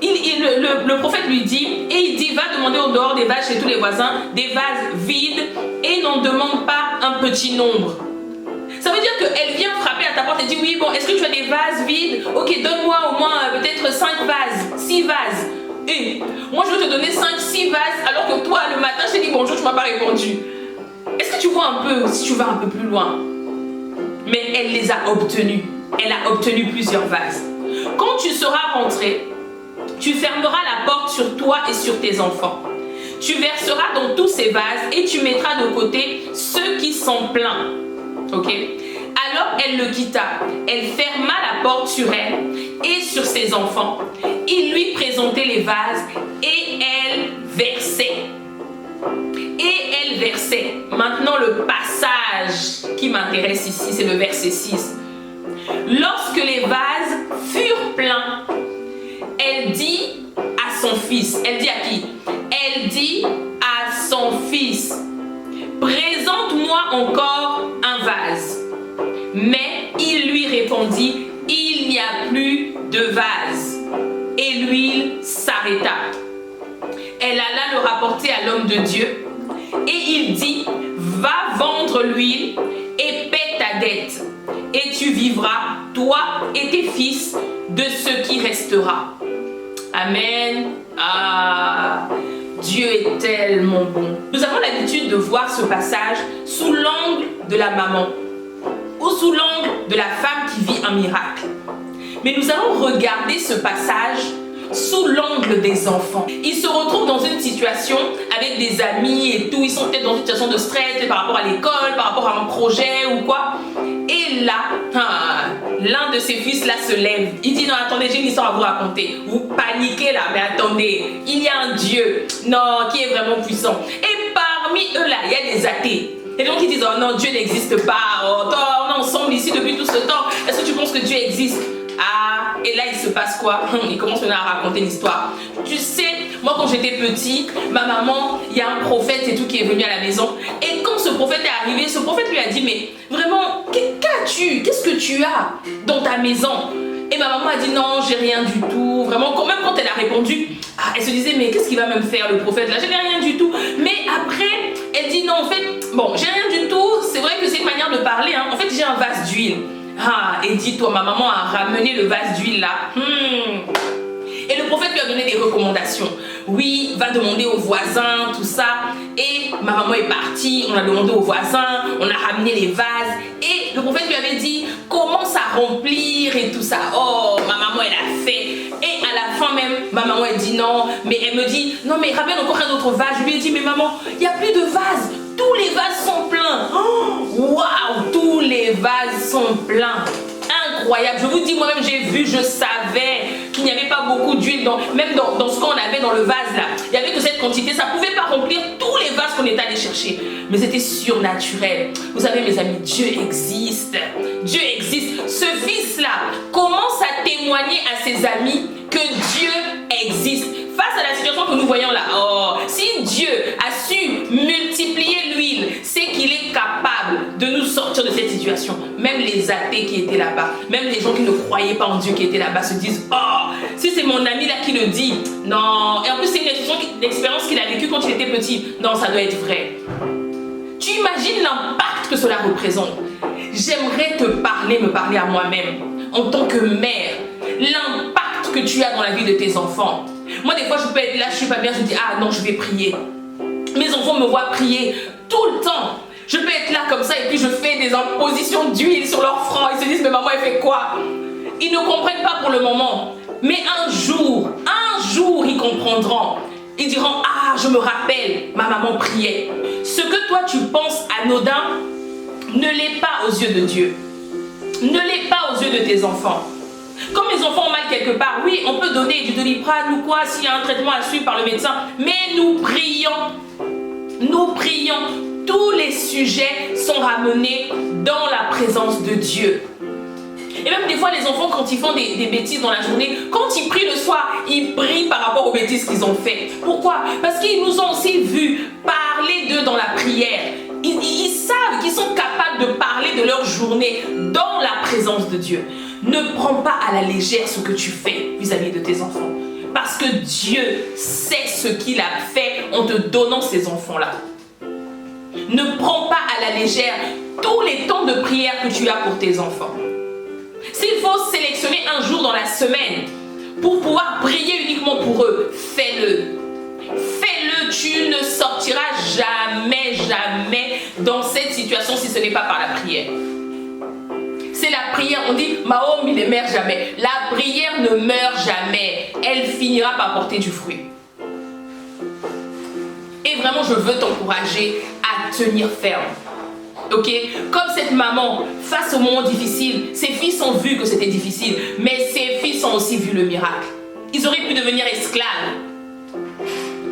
Le prophète lui dit, et il dit, va demander au dehors des vases chez tous les voisins, des vases vides, et n'en demande pas un petit nombre. Ça veut dire qu'elle vient frapper à ta porte et dit, oui, bon, est-ce que tu as des vases vides? Ok, donne-moi au moins peut-être 5 vases, 6 vases. Et moi je veux te donner 5-6 vases alors que toi le matin je t'ai dit bonjour, tu m'as pas répondu. Est-ce que tu vois un peu, si tu vas un peu plus loin? Mais elle les a obtenus. Elle a obtenu plusieurs vases. Quand tu seras rentré, tu fermeras la porte sur toi et sur tes enfants. Tu verseras dans tous ces vases et tu mettras de côté ceux qui sont pleins. Ok? Alors elle le quitta. Elle ferma la porte sur elle et sur ses enfants. Il lui présentait les vases et elle versait. Et elle versait. Maintenant le passage qui m'intéresse ici, c'est le verset 6. Lorsque les vases furent pleins, elle dit à son fils. Elle dit à qui? Elle dit à son fils, présente-moi encore un vase. Mais il lui répondit, il n'y a plus de vase. Et l'huile s'arrêta. Elle alla le rapporter à l'homme de Dieu. Et il dit, va vendre l'huile et paie ta dette. Et tu vivras, toi et tes fils, de ce qui restera. Amen. Ah, Dieu est tellement bon. Nous avons l'habitude de voir ce passage sous l'angle de la maman ou sous l'angle de la femme qui vit un miracle. Mais nous allons regarder ce passage sous l'angle des enfants. Ils se retrouvent dans une situation avec des amis et tout. Ils sont peut-être dans une situation de stress par rapport à l'école, par rapport à un projet ou quoi. Et là, l'un de ses fils là se lève. Il dit non, attendez, j'ai une histoire à vous raconter. Vous paniquez là, mais attendez, il y a un Dieu, non, qui est vraiment puissant. Et parmi eux là, il y a des athées. Et donc ils disent oh non, Dieu n'existe pas. Oh, on est ensemble ici depuis tout ce temps. Est-ce que tu penses que Dieu existe? Ah, et là il se passe quoi? Il commence maintenant à raconter une-histoire. Tu sais, moi quand j'étais petit, ma maman, il y a un prophète et tout qui est venu à la maison. Et quand ce prophète est arrivé, ce prophète lui a dit mais vraiment, qu'as-tu? Qu'est-ce que tu as dans ta maison? Et ma maman a dit non, j'ai rien du tout. Vraiment, même quand elle a répondu, elle se disait mais qu'est-ce qu'il va même faire le prophète là? Je n'ai rien du tout. Mais après, elle dit non, en fait, bon, j'ai rien du tout. C'est vrai que c'est une manière de parler. Hein. En fait, j'ai un vase d'huile. Ah, et dis-toi, ma maman a ramené le vase d'huile là. Et le prophète lui a donné des recommandations. Oui, va demander aux voisins, tout ça. Et ma maman est partie, on a demandé aux voisins, on a ramené les vases. Et le prophète lui avait dit, commence à remplir et tout ça. Oh, ma maman, elle a fait. Et à la fin même, ma maman, elle dit non. Mais elle me dit, non mais ramène encore un autre vase. Je lui ai dit, mais maman, il n'y a plus de vase. Tous les vases sont pleins. Waouh, tous les vases sont pleins. Incroyable. Je vous dis, moi-même, j'ai vu, je savais qu'il n'y avait pas beaucoup d'huile, même dans ce qu'on avait dans le vase là. Il n'y avait que cette quantité. Ça ne pouvait pas remplir tous les vases qu'on était allé chercher. Mais c'était surnaturel. Vous savez, mes amis, Dieu existe. Dieu existe. Ce fils-là commence à témoigner à ses amis que Dieu existe. Face à la situation que nous voyons là, oh, si Dieu a su multiplier l'huile, c'est qu'il est capable de nous sortir de cette situation. Même les athées qui étaient là-bas, même les gens qui ne croyaient pas en Dieu qui étaient là-bas se disent, oh, si c'est mon ami là qui le dit, non. Et en plus, c'est une expérience qu'il a vécue quand il était petit. Non, ça doit être vrai. Tu imagines l'impact que cela représente? J'aimerais me parler à moi-même, en tant que mère, l'impact que tu as dans la vie de tes enfants. Moi, des fois, je peux être là, je suis pas bien, je dis, ah non, je vais prier. Mes enfants me voient prier tout le temps. Je peux être là comme ça et puis je fais des impositions d'huile sur leur front. Ils se disent, mais maman, elle fait quoi? Ils ne comprennent pas pour le moment. Mais un jour, ils comprendront. Ils diront, ah, je me rappelle, ma maman priait. Ce que toi, tu penses anodin, ne l'est pas aux yeux de Dieu. Ne l'est pas aux yeux de tes enfants. Comme les enfants ont mal quelque part, oui, on peut donner du Doliprane ou quoi s'il y a un traitement à suivre par le médecin. Mais nous prions. Nous prions. Tous les sujets sont ramenés dans la présence de Dieu. Et même des fois, les enfants, quand ils font des bêtises dans la journée, quand ils prient le soir, ils prient par rapport aux bêtises qu'ils ont faites. Pourquoi? Parce qu'ils nous ont aussi vus parler d'eux dans la prière. Ils savent qu'ils sont capables de parler de leur journée dans la présence de Dieu. Ne prends pas à la légère ce que tu fais vis-à-vis de tes enfants. Parce que Dieu sait ce qu'il a fait en te donnant ces enfants-là. Ne prends pas à la légère tous les temps de prière que tu as pour tes enfants. S'il faut sélectionner un jour dans la semaine pour pouvoir prier uniquement pour eux, fais-le. Fais-le, tu ne sortiras jamais, jamais dans cette situation si ce n'est pas par la prière. C'est la prière, on dit Mahom il ne meurt jamais. La prière ne meurt jamais, elle finira par porter du fruit. Et vraiment je veux t'encourager à tenir ferme. Ok, comme cette maman, face au moment difficile, ses fils ont vu que c'était difficile, mais ses fils ont aussi vu le miracle. Ils auraient pu devenir esclaves,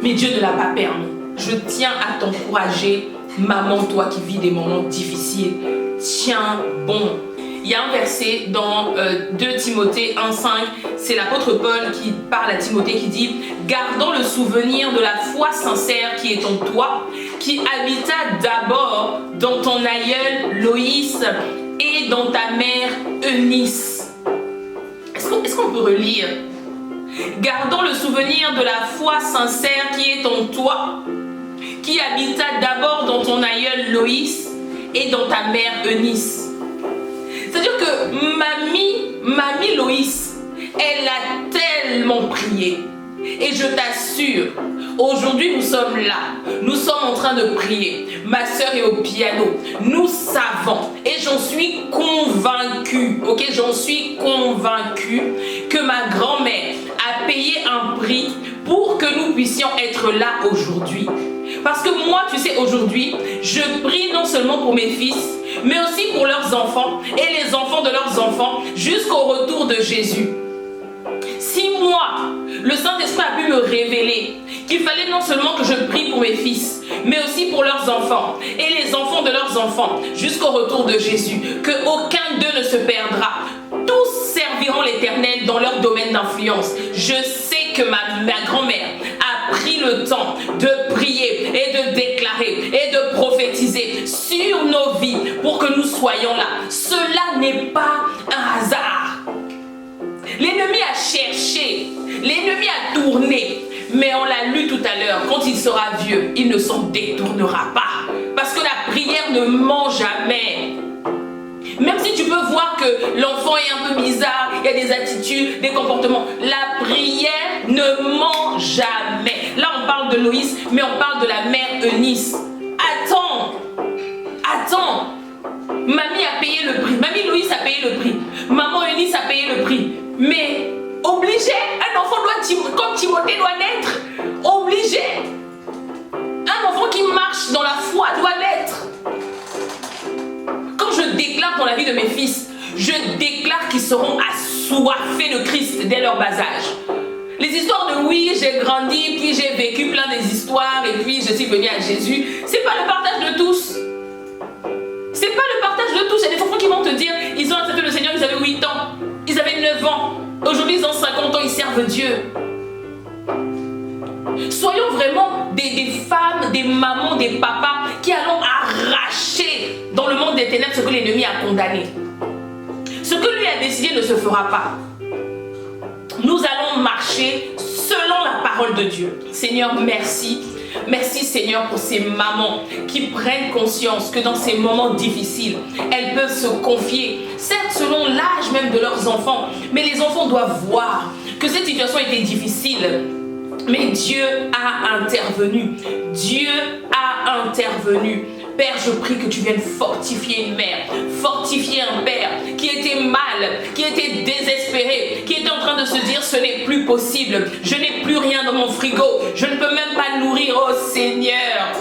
mais Dieu ne l'a pas permis. Je tiens à t'encourager, maman, toi qui vis des moments difficiles, tiens bon. Il y a un verset dans 2 Timothée 1,5, c'est l'apôtre Paul qui parle à Timothée qui dit « Gardons le souvenir de la foi sincère qui est en toi, qui habita d'abord dans ton aïeul Loïs et dans ta mère Eunice. » Est-ce qu'on peut relire? « Gardons le souvenir de la foi sincère qui est en toi, qui habita d'abord dans ton aïeul Loïs et dans ta mère Eunice. » C'est-à-dire que mamie Loïs, elle a tellement prié. Et je t'assure, aujourd'hui nous sommes là, nous sommes en train de prier. Ma soeur est au piano, nous savons, et j'en suis convaincue, ok, j'en suis convaincue que ma grand-mère a payé un prix pour que nous puissions être là aujourd'hui. Parce que moi, tu sais, aujourd'hui, je prie non seulement pour mes fils, mais aussi pour leurs enfants et les enfants de leurs enfants jusqu'au retour de Jésus. Si moi, le Saint-Esprit a pu me révéler qu'il fallait non seulement que je prie pour mes fils, mais aussi pour leurs enfants et les enfants de leurs enfants jusqu'au retour de Jésus, qu'aucun d'eux ne se perdra. Tous serviront l'Éternel dans leur domaine d'influence. Je sais que ma grand-mère a pris le temps de prier et de déclarer et de prophétiser sur nos vies pour que nous soyons là. Cela n'est pas un hasard. L'ennemi a cherché, l'ennemi a tourné, mais on l'a lu tout à l'heure, quand il sera vieux, il ne s'en détournera pas. Parce que la prière ne ment jamais. Même si tu peux voir que l'enfant est un peu bizarre, il y a des attitudes, des comportements, la prière ne ment jamais. Là on parle de Loïs, mais on parle de la mère Eunice. Attends, mamie a payé le prix, mamie Loïs a payé le prix, maman Eunice a payé le prix. Mais obligé, un enfant comme Timothée doit naître, obligé. Un enfant qui marche dans la foi doit naître. Quand je déclare dans la vie de mes fils, je déclare qu'ils seront assoiffés de Christ dès leur bas âge. Les histoires de oui, j'ai grandi, puis j'ai vécu plein des histoires, et puis je suis venue à Jésus, c'est pas le partage de tous. C'est pas le partage de tous. Il y a des enfants qui vont te dire, ils ont accepté le Seigneur, ils avaient 8 ans, ils avaient 9 ans. Aujourd'hui, ils ont 50 ans, ils servent Dieu. Soyons vraiment des femmes, des mamans, des papas qui allons arracher dans le monde des ténèbres ce que l'ennemi a condamné. Ce que lui a décidé ne se fera pas. Nous allons marcher selon la parole de Dieu. Seigneur, merci. Merci Seigneur pour ces mamans qui prennent conscience que dans ces moments difficiles, elles peuvent se confier, certes selon l'âge même de leurs enfants, mais les enfants doivent voir que cette situation était difficile. Mais Dieu a intervenu. Dieu a intervenu. Père, je prie que tu viennes fortifier une mère, fortifier un père qui était mal, qui était désespéré, qui était en train de se dire ce n'est plus possible, je n'ai plus rien dans mon frigo, je ne peux même pas nourrir. Oh Seigneur,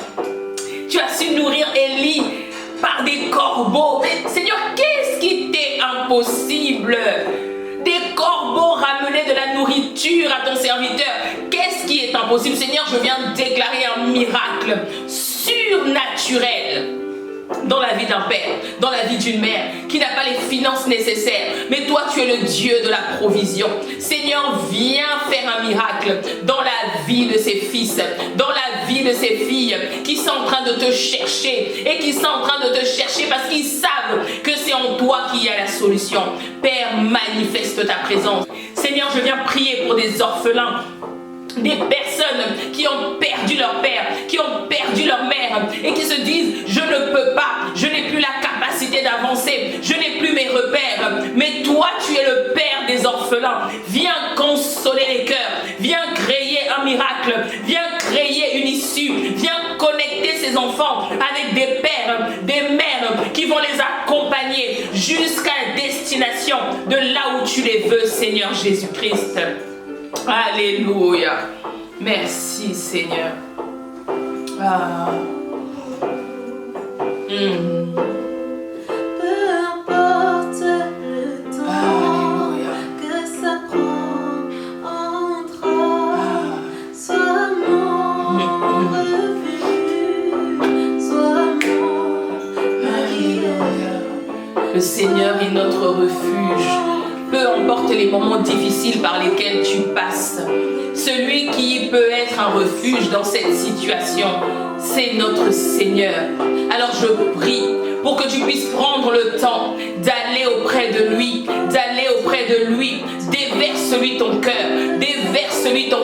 tu as su nourrir Élie par des corbeaux. Mais, Seigneur, qu'est-ce qui t'est impossible? Des corbeaux ramenaient de la nourriture à ton serviteur. Qu'est-ce qui est impossible? Seigneur, je viens de déclarer un miracle surnaturel dans la vie d'un père, dans la vie d'une mère qui n'a pas les finances nécessaires. Mais toi, tu es le Dieu de la provision. Seigneur, viens faire un miracle dans la vie de ses fils, dans la vie de ses filles qui sont en train de te chercher et qui sont en train de te chercher parce qu'ils savent que c'est en toi qu'il y a la solution. Père, manifeste ta présence. Seigneur, je viens prier pour des orphelins, des personnes qui ont perdu leur père, qui ont perdu leur mère et qui se disent je ne peux pas, je n'ai plus la capacité d'avancer, je n'ai plus mes repères. Mais toi, tu es le père des orphelins. Viens consoler vont les accompagner jusqu'à la destination de là où tu les veux, Seigneur Jésus-Christ. Alléluia. Merci, Seigneur. Ah. Peu importe le temps que ça prend, entre sois mon refuge, sois mon allié. Le Seigneur est notre refuge. Peu importe les moments difficiles par lesquels tu passes, celui qui peut être un refuge dans cette situation, c'est notre Seigneur. Alors je prie pour que tu puisses prendre le temps d'aller auprès de lui, déverse-lui ton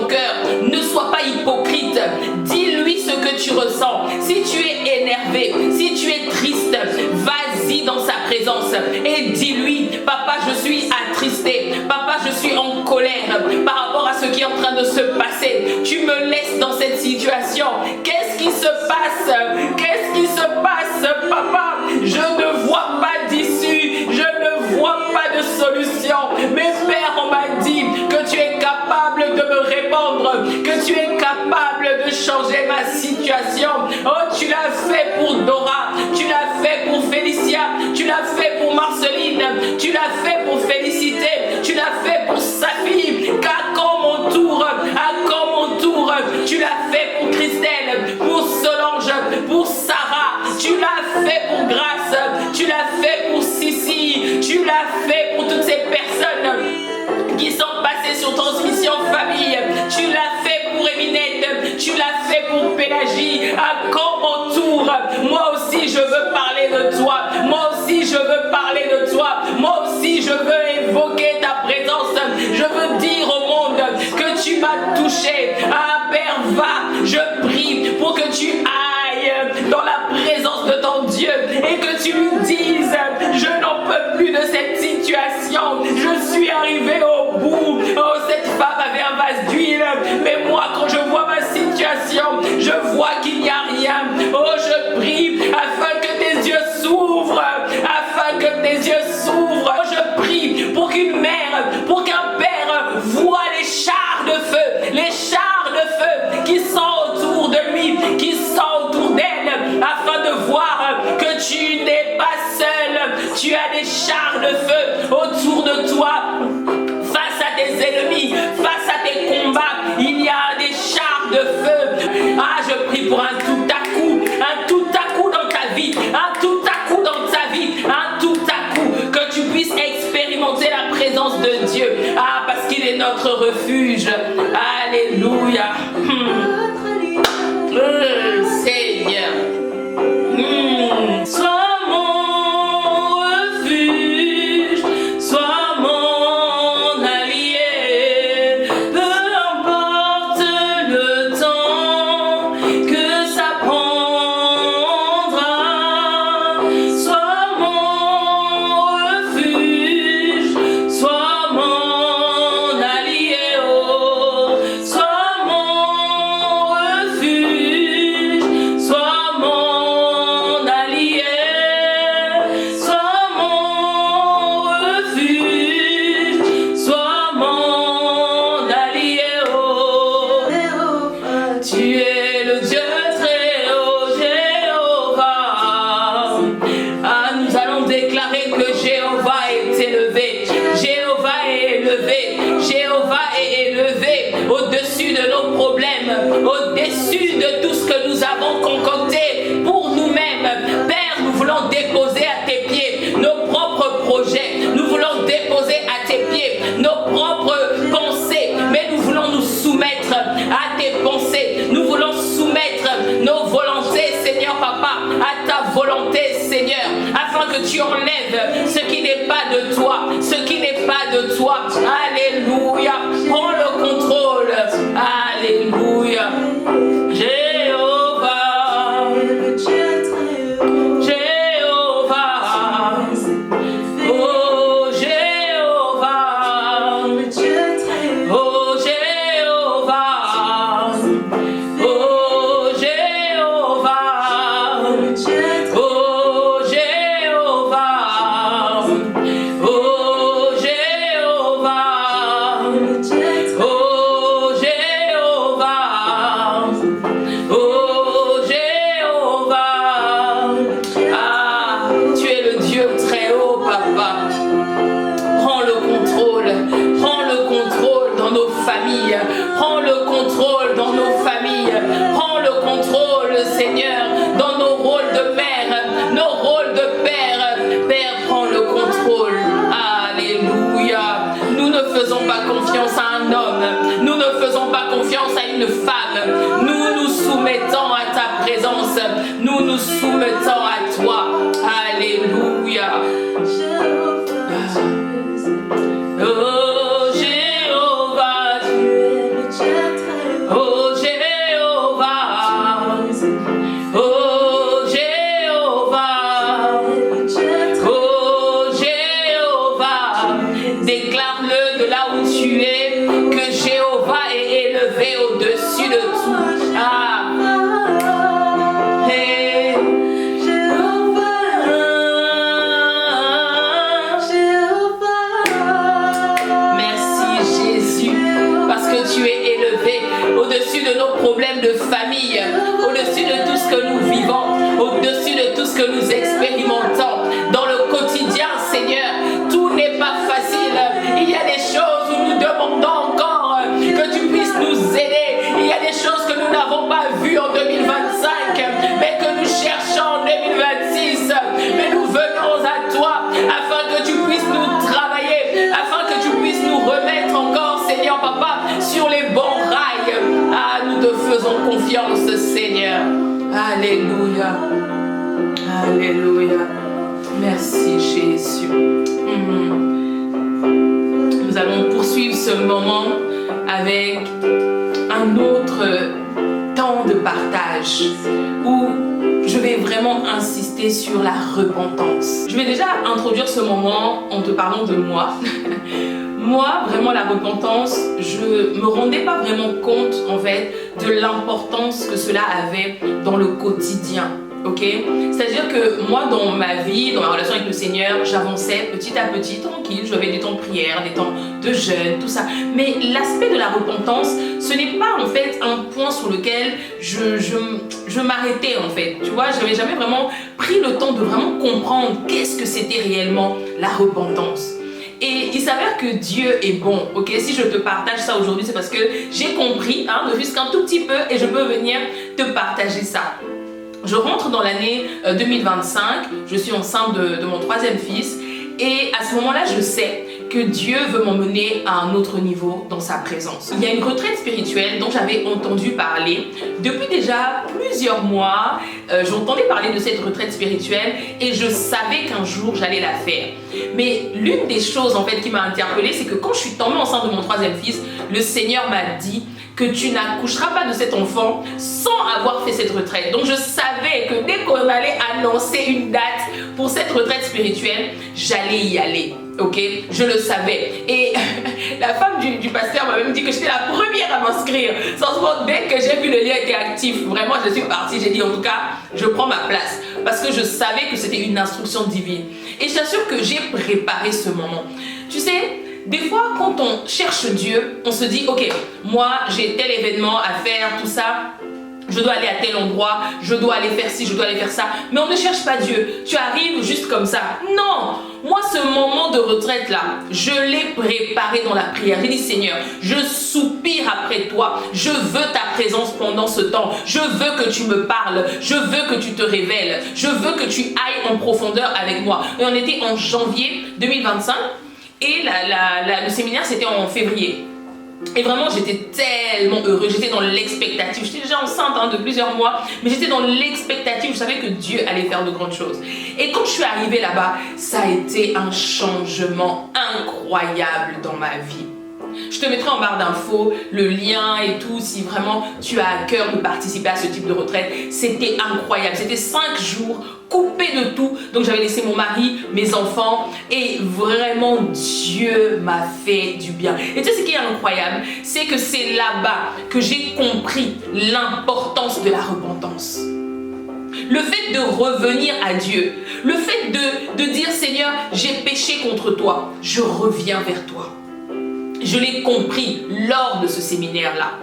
cœur, ne sois pas hypocrite, dis-lui ce que tu ressens. Si tu es énervé, si tu es triste, vas-y dans sa présence et dis-lui, papa, je suis attristé, papa, je suis en colère par rapport à ce qui est en train de se passer. Tu me laisses dans cette situation. Qu'est-ce qui se passe? Qu'est-ce qui se passe, papa? Je ne vois pas d'issue, je ne vois pas de solution. Mais Père, on m'a dit que tu es capable de me répondre, que tu es capable de changer ma situation. Oh, tu l'as fait pour Dora, tu l'as fait pour Félicia, tu l'as fait pour Marceline, tu l'as fait pour Félicité, tu l'as fait pour Safi, qu'à quand mon tour, tu l'as fait pour Christelle, pour Solange, pour Sarah, tu l'as fait pour Grâce, tu l'as fait pour Sissi, tu l'as fait pour toutes ces personnes qui sont passées sur Transmission Famille, tu l'as fait pour Éminette, tu l'as fait pour Pélagie. À quand mon tour? Moi aussi je veux parler de toi, moi aussi je veux parler de toi, moi aussi je veux évoquer ta présence, je veux dire au monde que tu m'as touché. Ah Père, va, je prie pour que tu ailles dans la présence de ton Dieu et que tu lui dises, je n'en peux plus de cette situation, je suis arrivé au bout. Oh, cette femme avait un vase d'huile, mais moi quand je vois ma situation, je vois qu'il n'y a rien. Oh, je prie afin que tes yeux s'ouvrent, Oh, je prie pour qu'une mère, pour qu'un père voit les chars de feu qui sont autour de lui, qui sont autour d'elle, afin de voir que tu n'es pas seul. Tu as des chars de feu autour de toi. Face à tes ennemis, face à tes combats, il y a des chars de feu. Ah, je prie pour un tout à coup dans ta vie, un tout à coup dans ta vie, un tout à coup, que tu puisses expérimenter la présence de Dieu. Ah, parce qu'il est notre refuge. Alléluia. Seigneur. Sois mon refuge, sois mon allié. Peu importe le temps que ça prendra, sois mon refuge, sois mon allié. Oh, sois mon refuge, sois mon allié, sois mon refuge, sois mon allié. Oh, tu es le Dieu très haut, Jéhovah. Ah, nous allons déclarer que Jéhovah est élevé, Jéhovah est élevé, Jéhovah est élevé au-dessus de nos problèmes, au-dessus de tout ce que nous avons concocté pour nous-mêmes. Père, nous voulons déposer à tes pieds nos propres projets, nous voulons déposer à tes pieds nos propres pensées, mais nous voulons nous soumettre à tes pensées, nous voulons soumettre nos volontés, Seigneur Papa, à ta volonté, Seigneur, afin que tu enlèves ce qui n'est pas de toi, ce qui n'est pas de toi. Alléluia, prends le contrôle. Alléluia. Jéhovah, Jéhovah, oh Jéhovah, oh Jéhovah, oh Jéhovah, oh Jéhovah, Père, prends le contrôle. Alléluia. Nous ne faisons pas confiance à un homme. Nous ne faisons pas confiance à une femme. Nous nous soumettons à ta présence. Nous nous soumettons à toi. Alléluia. Oh Jéhovah. Oh Jéhovah. Oh Jéhovah. Oh Jéhovah. Déclare-le de là où tu es, que Jéhovah est élevé au-dessus de tout. Ah. Hey. Merci Jésus, parce que tu es élevé au-dessus de nos problèmes de famille, au-dessus de tout ce que nous vivons, au-dessus de tout ce que nous expérimentons dans le quotidien, Seigneur. Tout n'est pas facile. Il y a des choses où nous demandons encore que tu puisses nous aider. Il y a des choses que nous n'avons pas vues en 2025, mais que nous cherchons en 2026. Mais nous venons à toi afin que tu puisses nous travailler, afin que tu puisses nous remettre encore, Seigneur Papa, sur les bons rails. Ah, nous te faisons confiance, Seigneur. Alléluia. Alléluia. Merci Jésus. Nous allons poursuivre ce moment avec un autre temps de partage où je vais vraiment insister sur la repentance. Je vais déjà introduire ce moment en te parlant de moi. Moi, vraiment, la repentance, je me rendais pas vraiment compte, en fait, de l'importance que cela avait dans le quotidien. Ok, c'est-à-dire que moi, dans ma vie, dans ma relation avec le Seigneur, j'avançais petit à petit, tranquille. J'avais des temps de prière, des temps de jeûne, tout ça. Mais l'aspect de la repentance, ce n'est pas en fait un point sur lequel je m'arrêtais en fait. Tu vois, j'avais jamais vraiment pris le temps de vraiment comprendre qu'est-ce que c'était réellement la repentance. Et il s'avère que Dieu est bon, ok? Si je te partage ça aujourd'hui, c'est parce que j'ai compris, hein, ne fût-ce qu'un tout petit peu, et je peux venir te partager ça. Je rentre dans l'année 2025, je suis enceinte de mon troisième fils, et à ce moment-là, je sais que Dieu veut m'emmener à un autre niveau dans sa présence. Il y a une retraite spirituelle dont j'avais entendu parler depuis déjà plusieurs mois. J'entendais parler de cette retraite spirituelle et je savais qu'un jour j'allais la faire. Mais l'une des choses en fait qui m'a interpellée, c'est que quand je suis tombée enceinte de mon troisième fils, le Seigneur m'a dit que tu n'accoucheras pas de cet enfant sans avoir fait cette retraite. Donc je savais que dès qu'on allait annoncer une date pour cette retraite spirituelle, j'allais y aller. Ok, je le savais. Et la femme du pasteur m'a même dit que j'étais la première à m'inscrire. Sans doute, dès que j'ai vu le lien était actif, vraiment je suis partie. J'ai dit en tout cas, je prends ma place. Parce que je savais que c'était une instruction divine. Et je t'assure que j'ai préparé ce moment. Tu sais, des fois, quand on cherche Dieu, on se dit, ok, moi, j'ai tel événement à faire, tout ça. Je dois aller à tel endroit, je dois aller faire ci, je dois aller faire ça. Mais on ne cherche pas Dieu. Tu arrives juste comme ça. Non! Moi, ce moment de retraite-là, je l'ai préparé dans la prière. J'ai dit, Seigneur, je soupire après toi. Je veux ta présence pendant ce temps. Je veux que tu me parles. Je veux que tu te révèles. Je veux que tu ailles en profondeur avec moi. Et on était en janvier 2025 et le séminaire, c'était en février. Et vraiment, j'étais tellement heureuse, j'étais dans l'expectative. J'étais déjà enceinte de plusieurs mois, mais j'étais dans l'expectative. Je savais que Dieu allait faire de grandes choses. Et quand je suis arrivée là-bas, ça a été un changement incroyable dans ma vie. Je te mettrai en barre d'infos le lien et tout si vraiment tu as à cœur de participer à ce type de retraite. C'était incroyable. C'était 5 jours coupés de tout. Donc j'avais laissé mon mari, mes enfants et vraiment Dieu m'a fait du bien. Et tu sais ce qui est incroyable, c'est que c'est là-bas que j'ai compris l'importance de la repentance. Le fait de revenir à Dieu, le fait de dire Seigneur, j'ai péché contre toi, je reviens vers toi. Je l'ai compris lors de ce séminaire-là.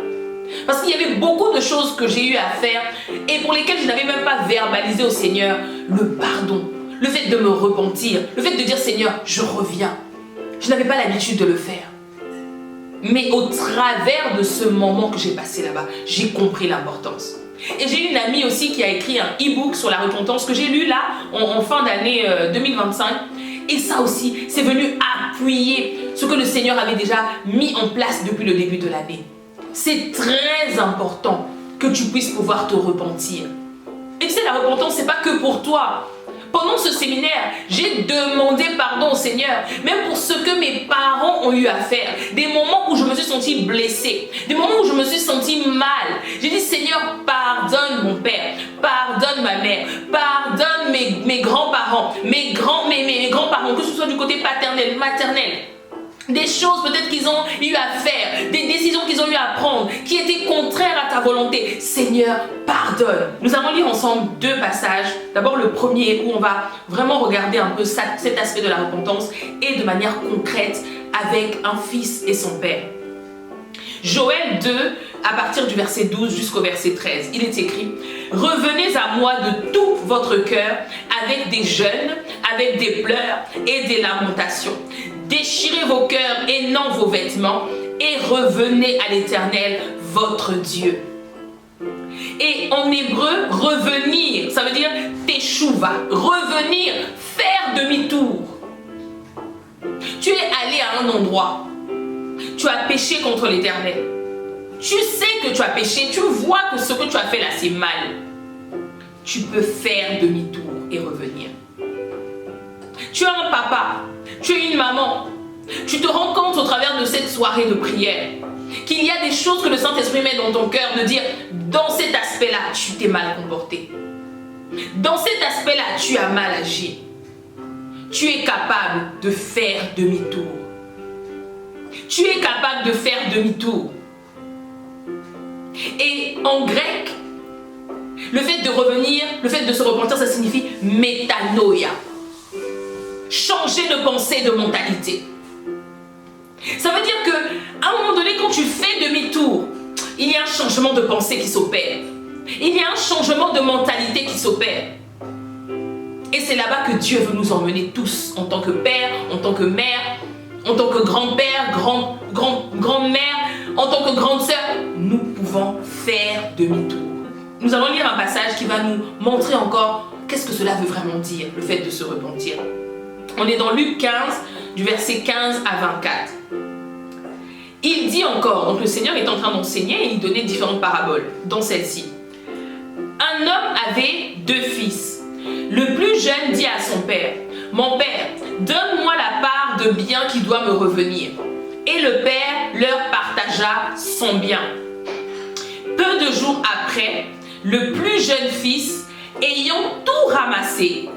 Parce qu'il y avait beaucoup de choses que j'ai eu à faire et pour lesquelles je n'avais même pas verbalisé au Seigneur le pardon, le fait de me repentir, le fait de dire Seigneur, je reviens. Je n'avais pas l'habitude de le faire. Mais au travers de ce moment que j'ai passé là-bas, j'ai compris l'importance. Et j'ai une amie aussi qui a écrit un e-book sur la repentance que j'ai lu là en fin d'année 2025. Et ça aussi, c'est venu appuyer ce que le Seigneur avait déjà mis en place depuis le début de l'année. C'est très important que tu puisses pouvoir te repentir. Et tu sais, la repentance, c'est pas que pour toi. Pendant ce séminaire, j'ai demandé pardon au Seigneur, même pour ce que mes parents ont eu à faire. Des moments où je me suis sentie blessée, des moments où je me suis sentie mal. J'ai dit, Seigneur, pardonne mon père, pardonne ma mère, pardonne mes grands-parents, mes grands-parents, que ce soit du côté paternel, maternel. Des choses peut-être qu'ils ont eu à faire, des décisions qu'ils ont eu à prendre, qui étaient contraires à ta volonté. Seigneur, pardonne. Nous allons lire ensemble deux passages. D'abord le premier où on va vraiment regarder un peu cet aspect de la repentance et de manière concrète avec un fils et son père. Joël 2, à partir du verset 12 jusqu'au verset 13, il est écrit « Revenez à moi de tout votre cœur avec des jeûnes, avec des pleurs et des lamentations. Déchirez vos cœurs et non vos vêtements et revenez à l'Éternel, votre Dieu. » Et en hébreu, revenir, ça veut dire teshuva, revenir, faire demi-tour. Tu es allé à un endroit, tu as péché contre l'Éternel. Tu sais que tu as péché, tu vois que ce que tu as fait là c'est mal. Tu peux faire demi-tour et revenir. Tu as un papa, tu es une maman, tu te rends compte au travers de cette soirée de prière qu'il y a des choses que le Saint-Esprit met dans ton cœur de dire dans cet aspect-là, tu t'es mal comporté. Dans cet aspect-là, tu as mal agi. Tu es capable de faire demi-tour. Tu es capable de faire demi-tour. Et en grec, le fait de revenir, le fait de se repentir, ça signifie métanoïa. Changer de pensée, de mentalité. Ça veut dire qu'à un moment donné, quand tu fais demi-tour, il y a un changement de pensée qui s'opère. Il y a un changement de mentalité qui s'opère. Et c'est là-bas que Dieu veut nous emmener tous, en tant que père, en tant que mère, en tant que grand-père, grand-mère, en tant que grande sœur. Nous pouvons faire demi-tour. Nous allons lire un passage qui va nous montrer encore qu'est-ce que cela veut vraiment dire, le fait de se repentir. On est dans Luc 15, du verset 15 à 24. Il dit encore, donc le Seigneur est en train d'enseigner et il donnait différentes paraboles, dont celle-ci. Un homme avait 2 fils. Le plus jeune dit à son père, « Mon père, donne-moi la part de bien qui doit me revenir. » Et le père leur partagea son bien. Peu de jours après, le plus jeune fils, ayant tout ramassé,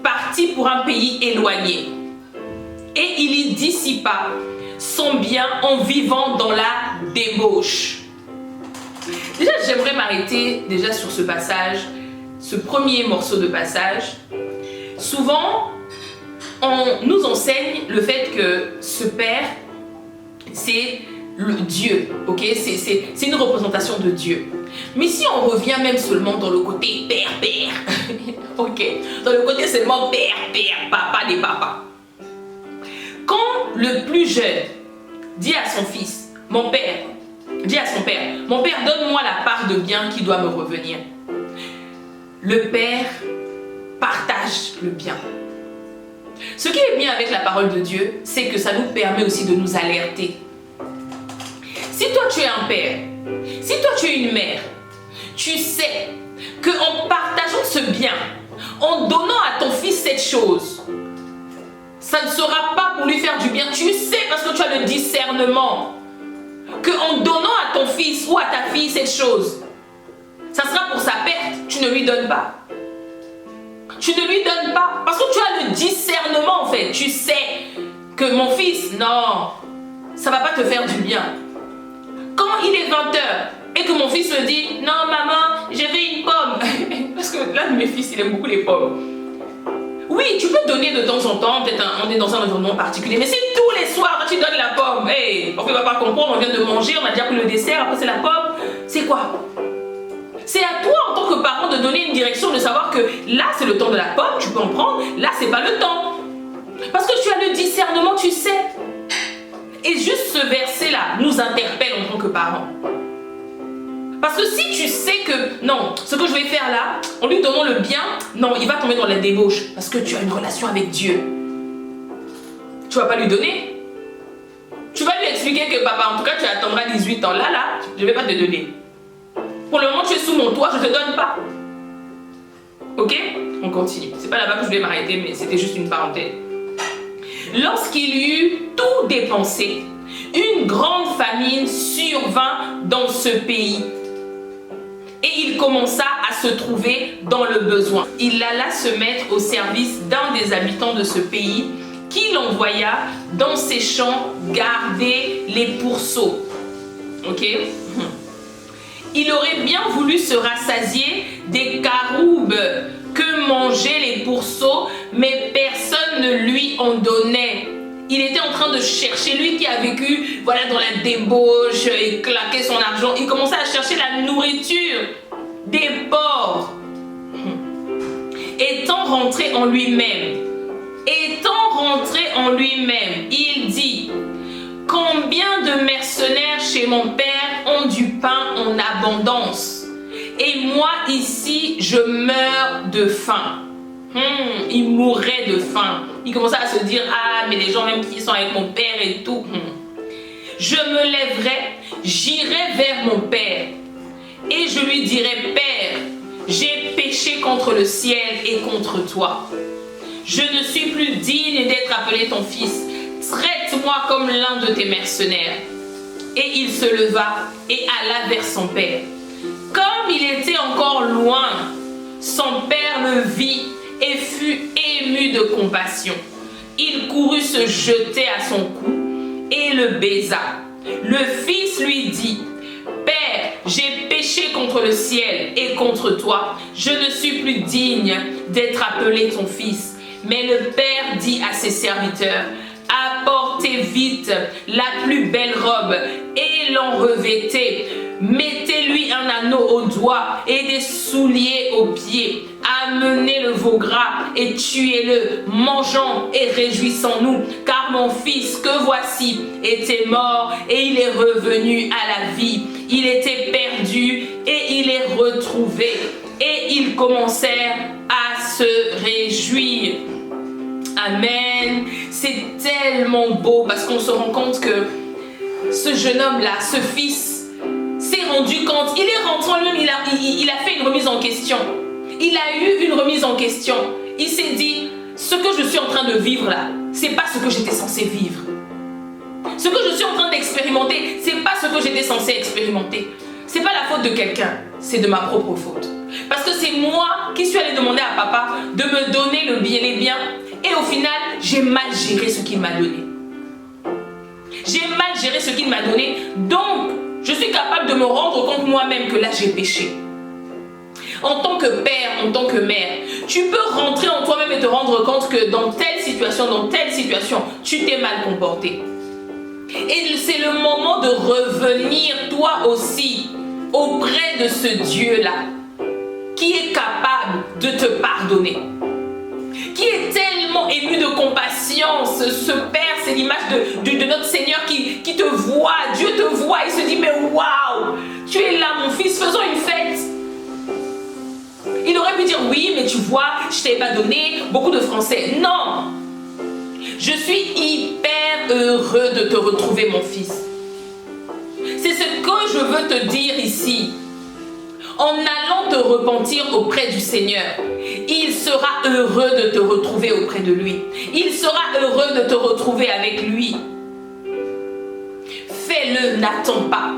partit pour un pays éloigné. Et il y dissipa son bien en vivant dans la débauche. Déjà, j'aimerais m'arrêter déjà sur ce passage, ce premier morceau de passage. Souvent, on nous enseigne le fait que ce père, c'est le Dieu, ok? C'est une représentation de Dieu. Mais si on revient même seulement dans le côté père, ok? Dans le côté seulement père, papa des papas. Quand le plus jeune dit à son fils, mon père, donne-moi la part de bien qui doit me revenir. Le père partage le bien. Ce qui est bien avec la parole de Dieu, c'est que ça nous permet aussi de nous alerter. Si toi tu es un père, si toi tu es une mère, tu sais qu'en partageant ce bien, en donnant à ton fils cette chose, ça ne sera pas pour lui faire du bien. Tu sais parce que tu as le discernement qu'en donnant à ton fils ou à ta fille cette chose, ça sera pour sa perte. Tu ne lui donnes pas. Tu ne lui donnes pas parce que tu as le discernement en fait. Tu sais que mon fils, non, ça ne va pas te faire du bien. Quand il est 20h et que mon fils me dit, non maman, je veux une pomme. Parce que l'un de mes fils, il aime beaucoup les pommes. Oui, tu peux donner de temps en temps, peut-être on est dans un environnement particulier, mais si tous les soirs tu donnes la pomme, hey, on ne va pas comprendre, on vient de manger, on a déjà pris le dessert, après c'est la pomme, c'est quoi? C'est à toi en tant que parent de donner une direction, de savoir que là c'est le temps de la pomme, tu peux en prendre, là c'est pas le temps. Parce que tu as le discernement, tu sais. Et juste ce verset-là nous interpelle en tant que parents. Parce que si tu sais que, non, ce que je vais faire là, en lui donnant le bien, non, il va tomber dans la débauche. Parce que tu as une relation avec Dieu. Tu vas pas lui donner. Tu vas lui expliquer que papa, en tout cas, tu attendras 18 ans. Là, je ne vais pas te donner. Pour le moment, tu es sous mon toit, je ne te donne pas. Ok? On continue. C'est pas là-bas que je voulais m'arrêter, mais c'était juste une parenthèse. Lorsqu'il eut tout dépensé, une grande famine survint dans ce pays. Et il commença à se trouver dans le besoin. Il alla se mettre au service d'un des habitants de ce pays, qui l'envoya dans ses champs garder les pourceaux. Ok? Il aurait bien voulu se rassasier des caroubes que mangeaient les pourceaux, mais personne ne lui en donnait. Il était en train de chercher, lui qui a vécu dans la débauche et claqué son argent, il commençait à chercher la nourriture des porcs. Étant rentré en lui-même, il dit: combien de mercenaires chez mon père ont du pain en abondance, et moi ici je meurs de faim. Il mourait de faim. Il commençait à se dire: ah, mais les gens même qui sont avec mon père et tout. Je me lèverai, j'irai vers mon père, et je lui dirai: Père, j'ai péché contre le ciel et contre toi. Je ne suis plus digne d'être appelé ton fils. Traite-moi comme l'un de tes mercenaires. Et il se leva et alla vers son père. Comme il était encore loin, son père le vit et fut ému de compassion. Il courut se jeter à son cou et le baisa. Le fils lui dit: Père, j'ai péché contre le ciel et contre toi. Je ne suis plus digne d'être appelé ton fils. Mais le père dit à ses serviteurs: apportez vite la plus belle robe et l'en revêtez. Mettez-lui un anneau au doigt et des souliers aux pieds. Amenez le veau gras et tuez-le. Mangeons et réjouissons-nous, car mon fils que voici était mort et il est revenu à la vie. Il était perdu et il est retrouvé. Et ils commencèrent à se réjouir. Amen. C'est tellement beau parce qu'on se rend compte que ce jeune homme-là, ce fils, s'est rendu compte. Il est rentré en lui-même, il a fait une remise en question. Il a eu une remise en question. Il s'est dit: ce que je suis en train de vivre là, c'est pas ce que j'étais censé vivre. Ce que je suis en train d'expérimenter, c'est pas ce que j'étais censé expérimenter. C'est pas la faute de quelqu'un, c'est de ma propre faute. Parce que c'est moi qui suis allée demander à papa de me donner les biens. Et au final, j'ai mal géré ce qu'il m'a donné. J'ai mal géré ce qu'il m'a donné. Donc, je suis capable de me rendre compte moi-même que là, j'ai péché. En tant que père, en tant que mère, tu peux rentrer en toi-même et te rendre compte que dans telle situation, tu t'es mal comporté. Et c'est le moment de revenir toi aussi auprès de ce Dieu-là qui est capable de te pardonner, qui est tellement ému de compassion. Ce Père, c'est l'image de notre Seigneur qui te voit. Dieu te voit, il se dit: mais waouh, tu es là mon fils, faisons une fête. Il aurait pu dire: oui, mais tu vois, je t'ai pas donné beaucoup de Français. Non, je suis hyper heureux de te retrouver mon fils. C'est ce que je veux te dire ici. En allant te repentir auprès du Seigneur, il sera heureux de te retrouver auprès de lui. Il sera heureux de te retrouver avec lui. Fais-le, n'attends pas.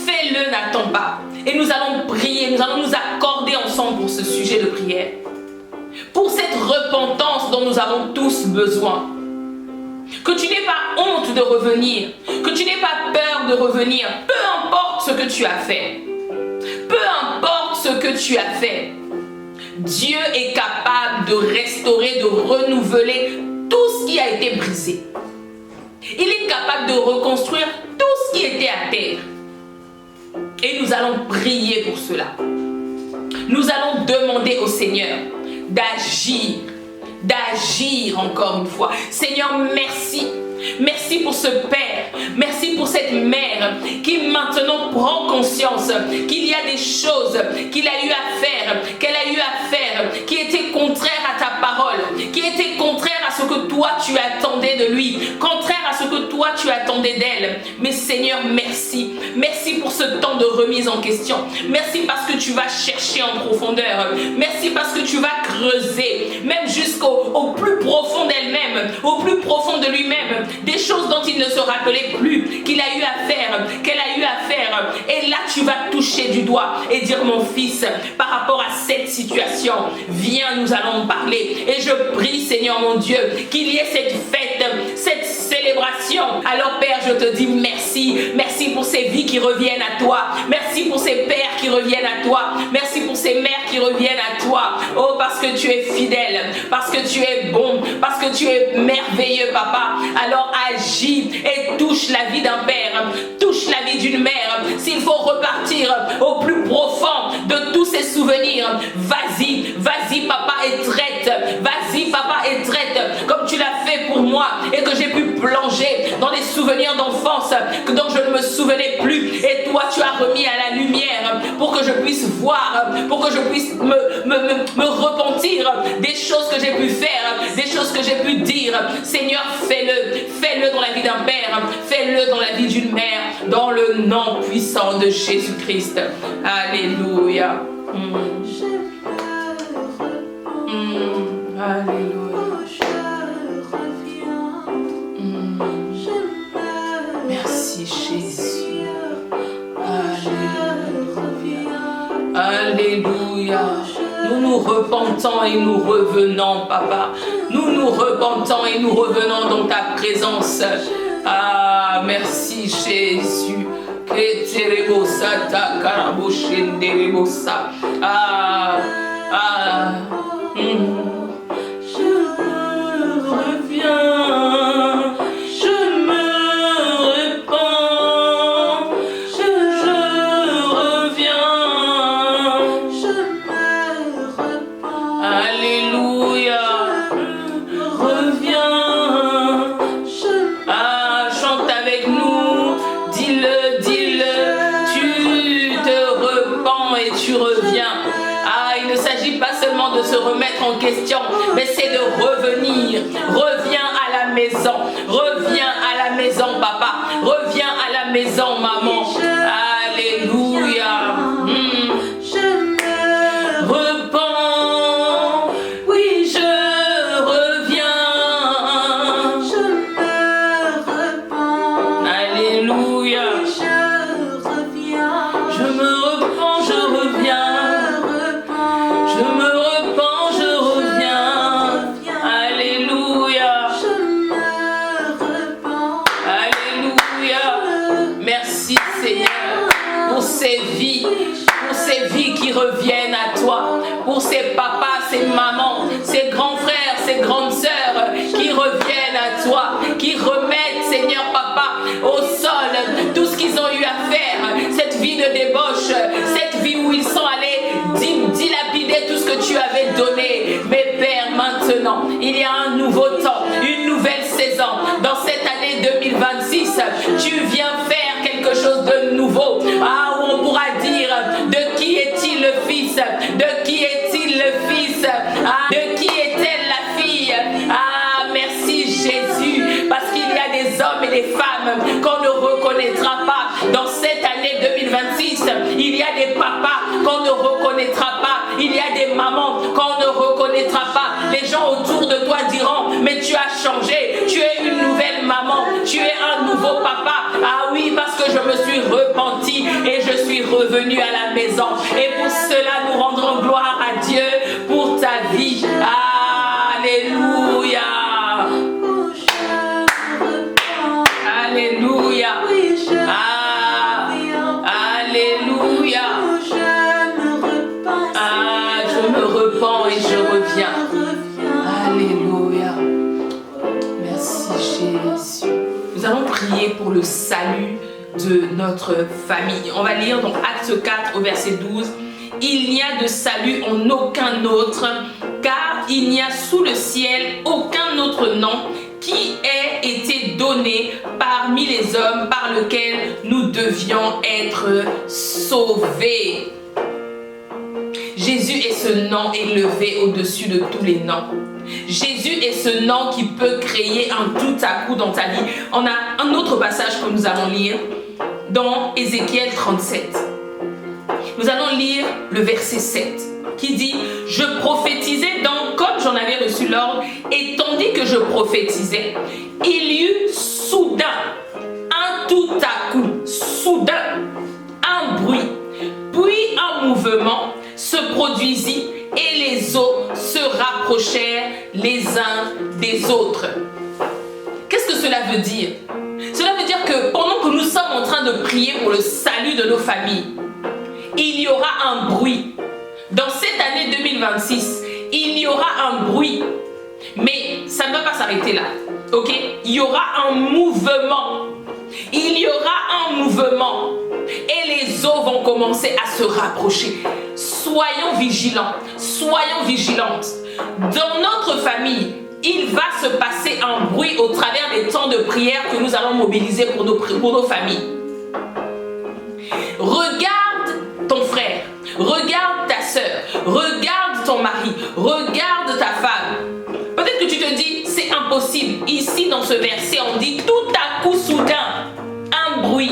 Fais-le, n'attends pas. Et nous allons prier, nous allons nous accorder ensemble pour ce sujet de prière. Pour cette repentance dont nous avons tous besoin. Que tu n'aies pas honte de revenir. Que tu n'aies pas peur de revenir. Peu importe ce que tu as fait. Peu importe ce que tu as fait, Dieu est capable de restaurer, de renouveler tout ce qui a été brisé. Il est capable de reconstruire tout ce qui était à terre. Et nous allons prier pour cela. Nous allons demander au Seigneur d'agir encore une fois. Seigneur, merci Merci pour ce père. Merci pour cette mère qui maintenant prend conscience qu'il y a des choses qu'il a eu à faire, qu'elle a eu à faire, qui étaient contraires à ta parole, qui étaient contraires à ce que toi tu attendais de lui, contraires à ce que toi tu attendais d'elle. Mais Seigneur, merci. Merci pour ce temps de remise en question. Merci parce que tu vas chercher en profondeur. Merci parce que tu vas creuser, même jusqu'au plus profond d'elle-même, au plus profond de lui-même, des choses dont il ne se rappelait plus, qu'il a eu à faire, qu'elle a eu à faire. Et là, tu vas toucher du doigt et dire, mon fils, par rapport à cette situation, viens, nous allons en parler. Et je prie, Seigneur mon Dieu, qu'il y ait cette fête, cette célébration. Alors Père, je te dis merci. Merci pour ces vies qui reviennent à toi. Merci pour ces pères qui reviennent à toi. Merci pour ces mères qui reviennent à toi. Oh, parce que tu es fidèle, parce que tu es bon, parce que tu es merveilleux, Papa. Alors agis et touche la vie d'un père, touche la vie d'une mère. S'il faut repartir au plus profond de tous ces souvenirs, vas-y, vas-y, Papa, et traite. Vas-y, Papa, et traite comme tu l'as fait pour moi et que j'ai pu plonger dans des souvenirs d'enfance dont je ne me souvenais plus. Et toi, tu as remis à la lumière pour que je puisse voir, pour que je puisse me repentir des choses que j'ai pu faire, des choses que j'ai pu dire. Seigneur, fais-le. Fais-le dans la vie d'un père, fais-le dans la vie d'une mère, dans le nom puissant de Jésus-Christ. Alléluia. Alléluia. Merci Jésus. Alléluia. Alléluia. Nous nous repentons et nous revenons, Papa. Nous nous repentons et nous revenons dans ta présence. Ah, merci Jésus. Je reviens, je me repens, je reviens, je me repens. Alléluia, reviens. Chante avec nous, dis-le, dis-le, tu te repens et tu reviens. Il ne s'agit pas seulement de se remettre en question, mais c'est de revenir. Reviens à la maison. Reviens à la maison, papa. Reviens à la maison, maman. Alléluia. Je me repens. Oui, je reviens. Je me repens. Alléluia. Je reviens. Je me repens, je reviens. Je me repens, je reviens. Alléluia. Je me repens. Alléluia. Merci Seigneur pour ces vies qui reviennent à toi, pour ces papas, ces mamans, ces grands frères, ces grandes sœurs qui reviennent à toi, qui remettent, Seigneur Papa, au sol tout ce qu'ils ont eu à faire, cette vie de débauche, cette vie où ils sont allés dilapider tout ce que tu avais donné. Mais Père, maintenant, il y a un nouveau temps, une nouvelle saison. Dans cette année 2026, tu viens faire quelque chose de nouveau. Où on pourra dire, de qui est-il le fils? De qui est-il le fils? De qui est-elle la fille? Merci Jésus, parce qu'il y a des hommes et des femmes qu'on ne reconnaîtra pas. Dans cette année 2026, il y a des papas qu'on ne reconnaîtra pas. Il y a des mamans qu'on ne reconnaîtra pas. Les gens autour de toi diront, mais tu as changé, tu es une nouvelle maman, tu es un nouveau papa. Oui, parce que je me suis repenti et je suis revenu à la maison. Et pour cela, nous rendrons gloire à Dieu pour ta vie. Alléluia. Alléluia. Alléluia. Je me repens et je reviens. Alléluia. Merci Jésus. Nous allons prier pour le salut de notre famille. On va lire donc Acte 4 au verset 12. Il n'y a de salut en aucun autre, car il n'y a sous le ciel aucun autre nom qui ait été donné né parmi les hommes par lequel nous devions être sauvés. Jésus est ce nom élevé au-dessus de tous les noms. Jésus est ce nom qui peut créer un tout à coup dans ta vie. On a un autre passage que nous allons lire dans Ézéchiel 37. Nous allons lire le verset 7 qui dit « Je prophétisais donc comme j'en avais reçu l'ordre et tandis que je prophétisais, il y eut soudain, un tout à coup, soudain, un bruit, puis un mouvement se produisit et les eaux se rapprochèrent les uns des autres. » Qu'est-ce que cela veut dire? Cela veut dire que pendant que nous sommes en train de prier pour le salut de nos familles, il y aura un bruit. Dans cette année 2026, il y aura un bruit. Mais ça ne va pas s'arrêter là. Ok? Il y aura un mouvement. Il y aura un mouvement. Et les eaux vont commencer à se rapprocher. Soyons vigilants. Soyons vigilantes. Dans notre famille, il va se passer un bruit au travers des temps de prière que nous allons mobiliser pour nos familles. Regarde ton frère, regarde ta soeur, regarde ton mari, regarde ta femme. Peut-être que tu te dis, c'est impossible. Ici, dans ce verset, on dit tout à coup soudain, un bruit.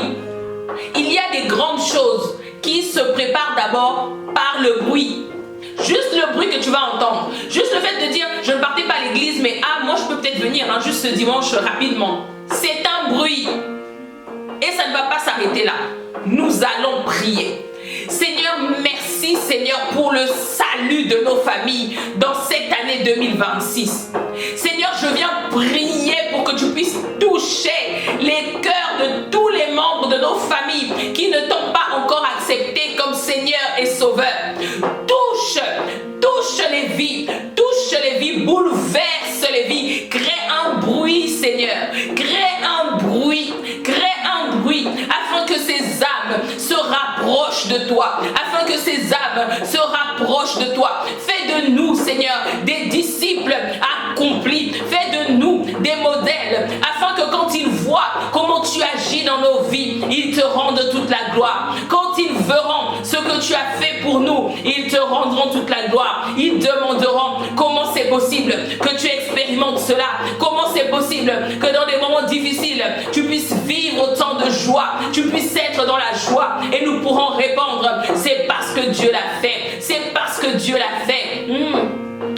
Il y a des grandes choses qui se préparent d'abord par le bruit. Juste le bruit que tu vas entendre. Juste le fait de dire, je ne partais pas à l'église, mais moi je peux peut-être venir juste ce dimanche rapidement. C'est un bruit. Et ça ne va pas s'arrêter là. Nous allons prier. Seigneur, merci Seigneur pour le salut de nos familles dans cette année 2026. Seigneur, je viens prier pour que tu puisses toucher les cœurs de tous les membres de nos familles qui ne t'ont pas encore accepté comme Seigneur et Sauveur. Touche les vies, bouleverse les vies, crée un bruit Seigneur, crée un bruit afin que ces âmes se rapprochent de toi, de toi. Fais de nous Seigneur des disciples accomplis, fais de nous des modèles afin que quand ils voient comment tu agis dans nos vies, ils te rendent toute la gloire. Quand ils verront ce que tu as fait pour nous, ils te rendront toute la gloire. Ils demanderont comment c'est possible que tu expérimentes cela, comment c'est possible que dans des moments difficiles, tu puisses vivre autant de joie, tu puisses être dans la joie, et nous pourrons répondre, c'est parce que Dieu l'a fait, c'est parce que Dieu l'a fait.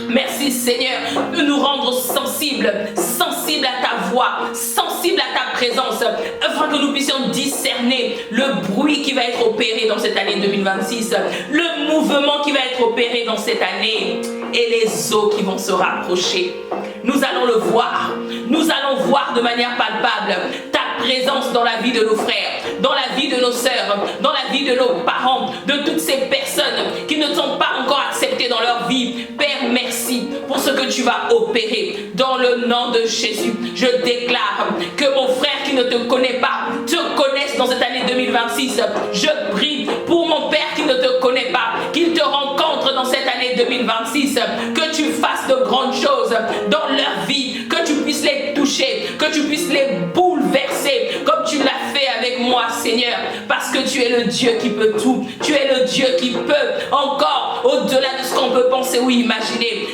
Merci Seigneur de nous rendre sensibles à ta voix, sensibles à ta présence, afin que nous puissions discerner le bruit qui va être opéré dans cette année 2026, le mouvement qui va être opéré dans cette année et les eaux qui vont se rapprocher. Nous allons le voir, nous allons voir de manière palpable ta présence dans la vie de nos frères, dans la vie de nos sœurs, dans la vie de nos parents, de toutes ces personnes qui ne t'ont pas encore accepté dans leur vie. Père, merci pour ce que tu vas opérer dans le nom de Jésus. Je déclare que mon frère qui ne te connaît pas te connaisse dans cette année 2026. Je prie pour mon père qui ne te connaît pas, qu'il te rencontre dans cette année 2026, que tu fasses de grandes choses dans leur vie, que tu puisses les toucher, que tu puisses les bouleverser comme tu l'as fait avec moi Seigneur, parce que tu es le Dieu qui peut tout, tu es le Dieu qui peut encore au-delà de ce qu'on peut penser ou imaginer.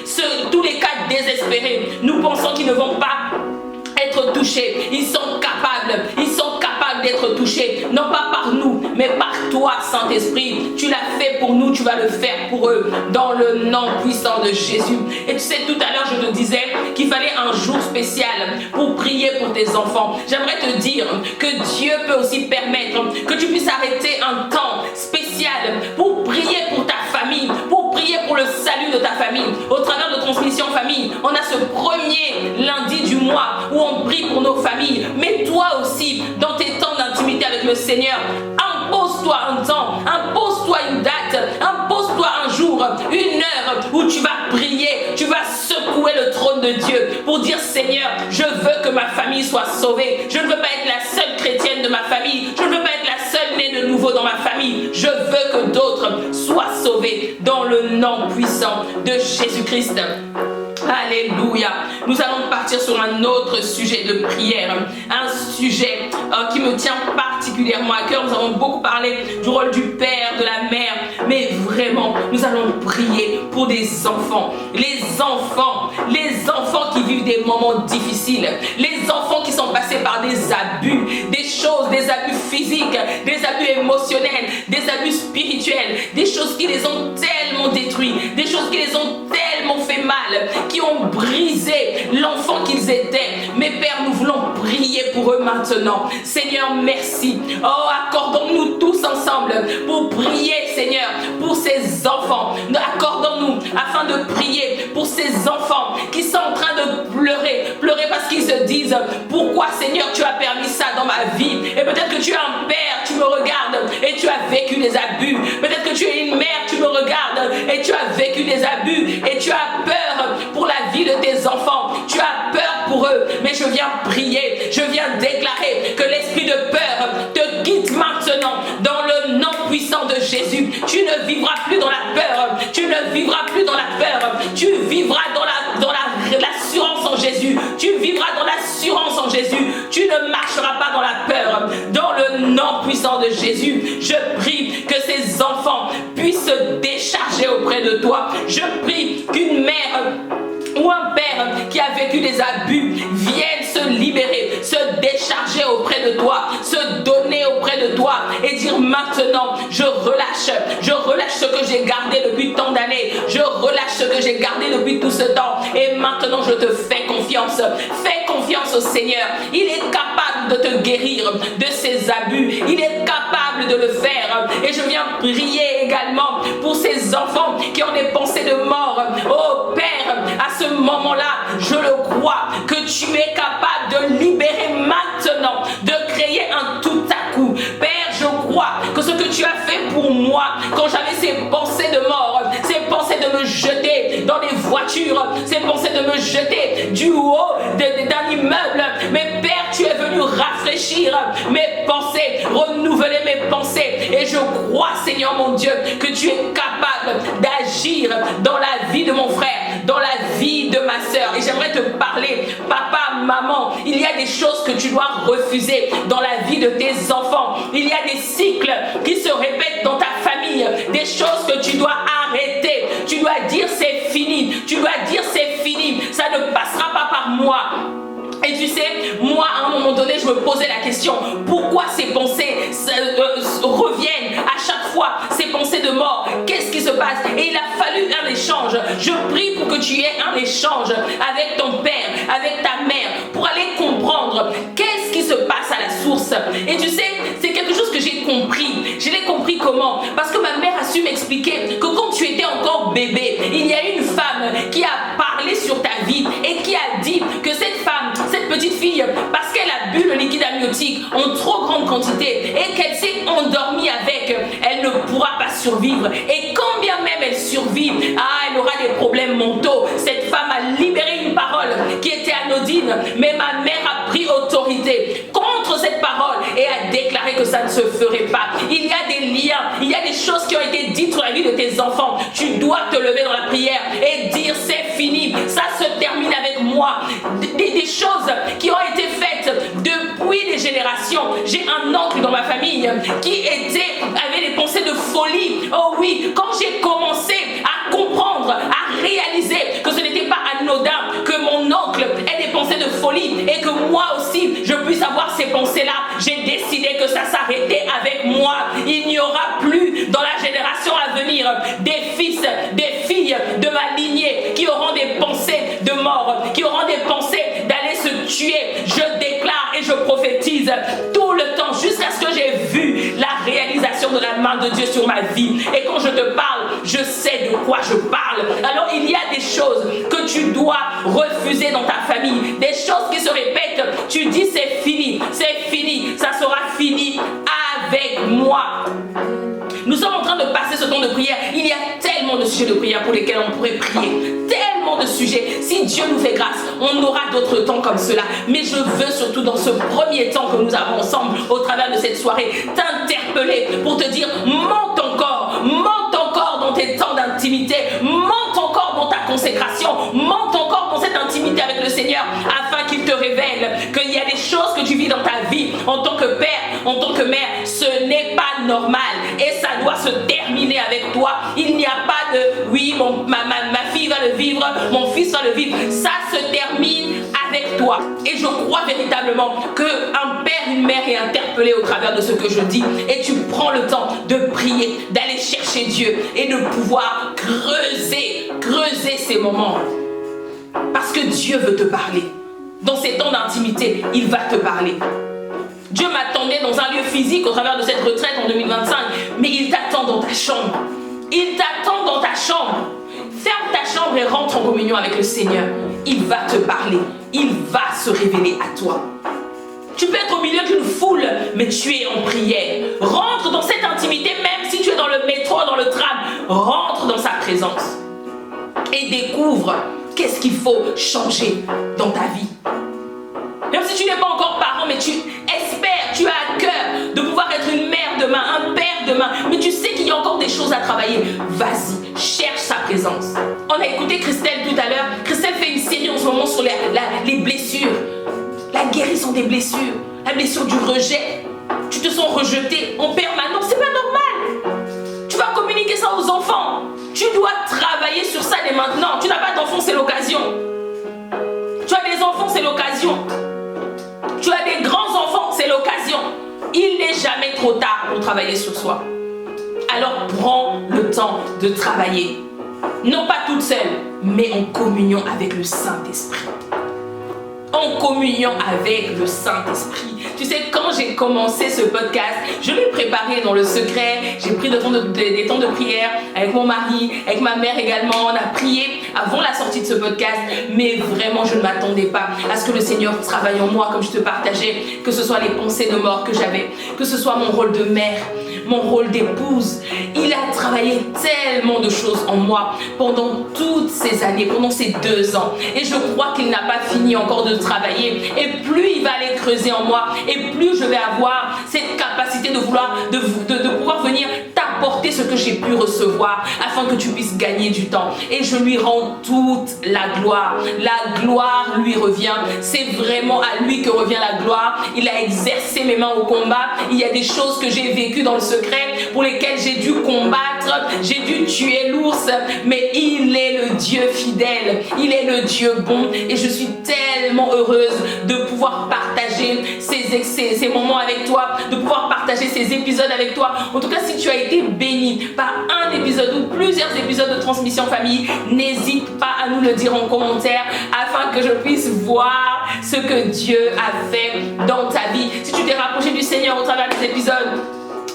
Tous les cas désespérés, nous pensons qu'ils ne vont pas être touchés, ils sont capables d'être touchés, non pas par nous, mais par toi Saint-Esprit. Tu l'as fait pour nous, tu vas le faire pour eux, dans le nom puissant de Jésus. Et tu sais, tout à l'heure je te disais qu'il fallait un jour spécial pour prier pour tes enfants. J'aimerais te dire que Dieu peut aussi permettre que tu puisses arrêter un temps spécial pour prier pour ta famille, pour prier pour le salut de ta famille. Au travers de Transmission Famille, on a ce premier lundi du mois où on prie pour nos familles. Mais toi aussi, dans tes temps d'intimité avec le Seigneur, impose-toi un temps, impose-toi une date, impose-toi un jour, une heure où tu vas prier, tu vas secouer le trône de Dieu pour dire Seigneur, je veux que ma famille soit sauvée. Je ne veux pas être la seule chrétienne de ma famille, je ne veux pas être la seule née de nouveau dans ma famille. Je veux que d'autres soient sauvés dans le nom puissant de Jésus-Christ. Alléluia. Nous allons partir sur un autre sujet de prière. Un sujet qui me tient particulièrement à cœur. Nous avons beaucoup parlé du rôle du père, de la mère. Mais vraiment, nous allons prier pour des enfants. Les enfants qui vivent des moments difficiles. Les enfants qui sont passés par des abus. Des abus physiques, des abus émotionnels, des abus spirituels. Des choses qui les ont tellement détruits. Des choses qui les ont tellement fait mal. Qui ont brisé l'enfant qu'ils étaient. Mais Père, nous voulons prier pour eux maintenant. Seigneur, merci. Oh, accordons-nous tous ensemble pour prier, Seigneur, pour ces enfants. Accordons-nous afin de prier pour ces enfants qui sont en train de pleurer. Pleurer parce qu'ils se disent, pourquoi, Seigneur, tu as permis ça dans ma vie? Et peut-être que tu es un père, tu me regardes et tu as vécu des abus. Peut-être que tu es une mère, tu me regardes et tu as vécu des abus. Et tu as peur pour la vie de tes enfants. Tu as peur pour eux. Mais je viens prier, je viens déclarer que l'esprit de peur te quitte maintenant dans le nom puissant de Jésus. Tu ne vivras plus dans la peur. Tu ne vivras plus dans la peur. Tu vivras dans l'assurance en Jésus. Tu vivras dans l'assurance en Jésus. Tu ne marcheras pas dans la peur. Dans le nom puissant de Jésus, je prie que ces enfants puissent se décharger auprès de toi. Je prie qu'une mère ou un père qui a vécu des abus vienne se libérer, se décharger auprès de toi, se donner auprès de toi et dire maintenant je relâche ce que j'ai gardé depuis tant d'années, je relâche ce que j'ai gardé depuis tout ce temps et maintenant je te fais confiance. Fais confiance au Seigneur, il est capable de te guérir de ces abus, il est capable de le faire et je viens prier également pour ces enfants qui ont des pensées de mort. Oh Père, à ce moment-là, je le crois que tu es capable de libérer maintenant, de créer un tout à coup. Père, je crois que ce que tu as fait pour moi, quand j'avais ces pensées de mort, ces pensées de me jeter dans des voitures, ces pensées de me jeter du haut d'un immeuble, mais Père, tu es venu rafraîchir mes pensées, renouveler mes pensées, et je crois, Seigneur mon Dieu, que tu es capable d'agir dans la vie de mon frère, dans la vie de ma soeur. Et j'aimerais te parler, papa, maman, il y a des choses que tu dois refuser dans la vie de tes enfants. Il y a des cycles qui se répètent dans ta famille, des choses que tu dois arrêter. Tu dois dire c'est fini, tu dois dire c'est fini, ça ne passera pas par moi. Et tu sais, moi à un moment donné je me posais la question, pourquoi ces pensées reviennent à chaque fois, ces pensées de mort? Qu'est-ce qui se passe? Et il a fallu un échange. Je prie pour que tu aies un échange avec ton père, avec ta mère, pour aller comprendre qu'est-ce qui se passe à la source. Et tu sais, c'est quelque chose que j'ai compris. Je l'ai compris comment? Parce que ma mère a su m'expliquer que quand tu étais encore bébé, il y a une femme qui a parlé sur ta vie et qui a dit que cette femme, cette petite fille, parce qu'elle a bu le liquide amniotique en trop grande quantité et qu'elle s'est endormie avec, elle ne pourra pas survivre. Et quand bien même elle survit, elle aura des problèmes mentaux. Cette femme a libéré une parole qui était anodine, mais ma mère a pris autorité contre cette parole et a déclaré que ça ne se ferait pas. Il y a des liens, il y a des choses qui ont été dites sur la vie de tes enfants. Tu dois te lever dans la prière et dire c'est fini, ça se termine avec moi. Des choses qui ont été faites depuis des générations. J'ai un oncle dans ma famille qui avait des pensées de folie. Oh oui, quand j'ai commencé à comprendre, à réaliser que ce n'était pas anodin que mon oncle ait des pensées de folie et que moi aussi je puisse avoir ces pensées-là, j'ai décidé que ça s'arrêtait avec moi. Il n'y aura plus dans la génération à venir des fils, des filles de ma lignée qui auront des pensées de mort, qui auront des pensées d'aller se tuer. Je déclare et je prophétise tout le temps jusqu'à ce que j'ai vu la réalisation de la main de Dieu sur ma vie. Et quand je te parle, je sais de quoi je parle. Alors il y a des choses que tu dois refuser dans ta famille, des choses qui se répètent. Tu dis c'est fini, ça sera fini avec moi. Nous sommes en train de passer ce temps de prière. Il y a tellement de sujets de prière pour lesquels on pourrait prier. Tellement de sujets. Si Dieu nous fait grâce, on aura d'autres temps comme cela. Mais je veux surtout dans ce premier temps que nous avons ensemble, au travers de cette soirée, t'interpeller pour te dire monte encore dans tes temps d'intimité, monte encore dans ta consécration, monte encore Seigneur afin qu'il te révèle qu'il y a des choses que tu vis dans ta vie en tant que père, en tant que mère. Ce n'est pas normal et ça doit se terminer avec toi. Il n'y a pas de oui, ma fille va le vivre, mon fils va le vivre. Ça se termine avec toi. Et je crois véritablement qu'un père, une mère est interpellé au travers de ce que je dis. Et tu prends le temps de prier, d'aller chercher Dieu et de pouvoir creuser ces moments. Parce que Dieu veut te parler. Dans ces temps d'intimité, il va te parler. Dieu m'attendait dans un lieu physique au travers de cette retraite en 2025, mais il t'attend dans ta chambre. Il t'attend dans ta chambre. Ferme ta chambre et rentre en communion avec le Seigneur. Il va te parler. Il va se révéler à toi. Tu peux être au milieu d'une foule, mais tu es en prière. Rentre dans cette intimité, même si tu es dans le métro, dans le tram. Rentre dans sa présence. Et découvre qu'est-ce qu'il faut changer dans ta vie. Même si tu n'es pas encore parent, mais tu espères, tu as à cœur de pouvoir être une mère demain, un père demain, mais tu sais qu'il y a encore des choses à travailler. Vas-y, cherche sa présence. On a écouté Christelle tout à l'heure. Christelle fait une série en ce moment sur les blessures. La guérison des blessures. La blessure du rejet. Tu te sens rejeté en permanence. C'est pas normal. Tu vas communiquer ça aux enfants. Tu dois travailler sur ça dès maintenant. Tu n'as pas d'enfants, c'est l'occasion. Tu as des enfants, c'est l'occasion. Tu as des grands-enfants, c'est l'occasion. Il n'est jamais trop tard pour travailler sur soi. Alors prends le temps de travailler. Non pas toute seule, mais en communion avec le Saint-Esprit. En communion avec le Saint-Esprit. Tu sais, quand j'ai commencé ce podcast, je l'ai préparé dans le secret. J'ai pris des temps de prière avec mon mari, avec ma mère également. On a prié avant la sortie de ce podcast. Mais vraiment, je ne m'attendais pas à ce que le Seigneur travaille en moi, comme je te partageais. Que ce soit les pensées de mort que j'avais, que ce soit mon rôle de mère, mon rôle d'épouse. Il a travaillé tellement de choses en moi pendant toutes ces années, pendant ces 2 ans. Et je crois qu'il n'a pas fini encore de travailler. Et plus il va aller creuser en moi, et plus je vais avoir cette capacité de pouvoir venir t'apporter ce que j'ai pu recevoir afin que tu puisses gagner du temps. Et je lui rends toute la gloire. La gloire lui revient. C'est vraiment à lui que revient la gloire. Il a exercé mes mains au combat. Il y a des choses que j'ai vécues dans le secret pour lesquelles j'ai dû combattre. J'ai dû tuer l'ours. Mais il est le Dieu fidèle. Il est le Dieu bon. Et je suis tellement heureuse de pouvoir partager ces moments avec toi, de pouvoir partager ces épisodes avec toi. En tout cas, si tu as été béni par un épisode ou plusieurs épisodes de Transmission Famille, n'hésite pas à nous le dire en commentaire afin que je puisse voir ce que Dieu a fait dans ta vie. Si tu t'es rapproché du Seigneur au travers des épisodes,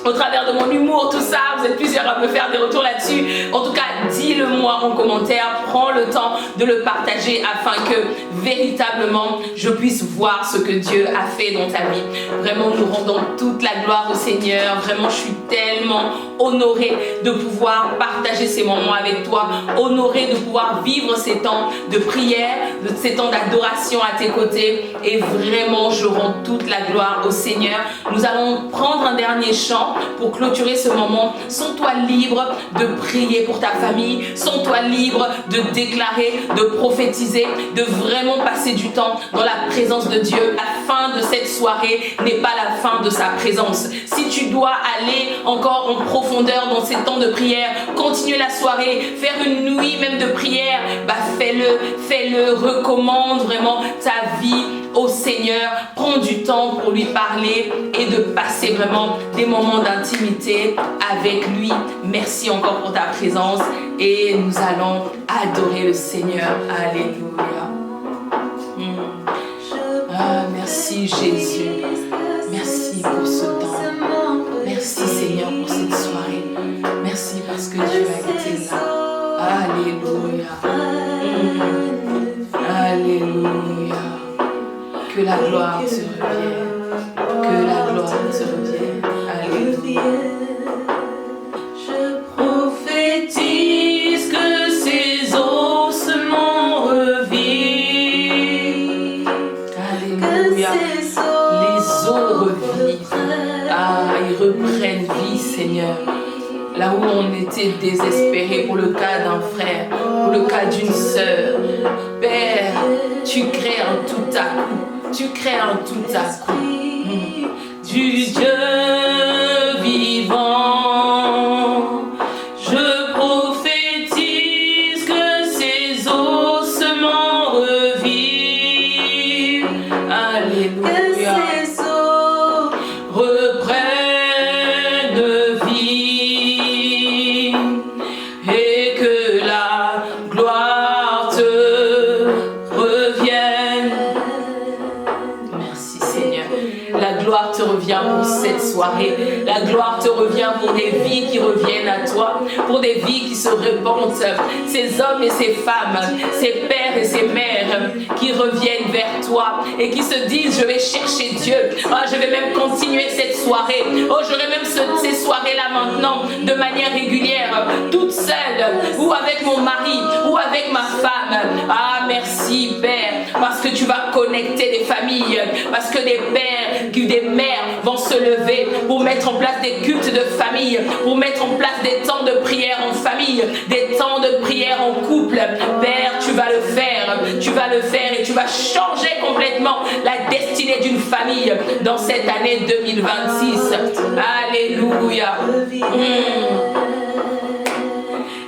au travers de mon humour, tout ça, vous êtes plusieurs à me faire des retours là-dessus. En tout cas, dis-le moi en commentaire, prends le temps de le partager afin que véritablement je puisse voir ce que Dieu a fait dans ta vie. Vraiment, nous rendons toute la gloire au Seigneur. Vraiment, je suis tellement honorée de pouvoir partager ces moments avec toi, honorée de pouvoir vivre ces temps de prière, ces temps d'adoration à tes côtés. Et vraiment, je rends toute la gloire au Seigneur. Nous allons prendre un dernier chant pour clôturer ce moment. Sens-toi libre de prier pour ta famille. Sens-toi libre de déclarer, de prophétiser, de vraiment passer du temps dans la présence de Dieu. La fin de cette soirée n'est pas la fin de sa présence. Si tu dois aller encore en profondeur dans ces temps de prière, continuer la soirée, faire une nuit même de prière, fais-le, recommande vraiment ta vie au Seigneur. Prends du temps pour lui parler et de passer vraiment des moments d'intimité avec lui. Merci encore pour ta présence et nous allons adorer le Seigneur. Alléluia. Merci Jésus. Merci pour ce temps. Merci Seigneur pour cette soirée. Merci parce que Dieu a été là. Alléluia. Alléluia. Que la gloire te revienne. Que la gloire te revienne. Alléluia. Je prophétise que ces ossements revivent. Alléluia. Les eaux revivent. Ah, ils reprennent vie, Seigneur. Là où on était désespéré pour le cas d'un frère, pour le cas d'une sœur. Père, Tu crées un tout à coup. Tu crées un tout à coup. Du Dieu vivant, je prophétise que ces ossements revivent. Alléluia. Que ces eaux reprennent vie et que la gloire te revienne. Merci Seigneur. La gloire te revient pour cette soirée. La gloire te revient pour des vies qui reviennent à toi, pour des vies qui se répandent. Ces hommes et ces femmes, ces pères et ces mères qui reviennent vers toi et qui se disent je vais chercher Dieu. Ah, je vais même continuer cette soirée. Oh, j'aurai même ces soirées-là maintenant de manière régulière, toute seule ou avec mon mari ou avec ma femme. Ah, merci Père, parce que tu vas connecter des familles, parce que des pères, des mères vont se lever pour mettre en place des cultes de famille, pour mettre en place des temps de prière en famille, des temps de prière en couple. Père, tu vas le faire et tu vas changer complètement la destinée d'une famille dans cette année 2026. Alléluia.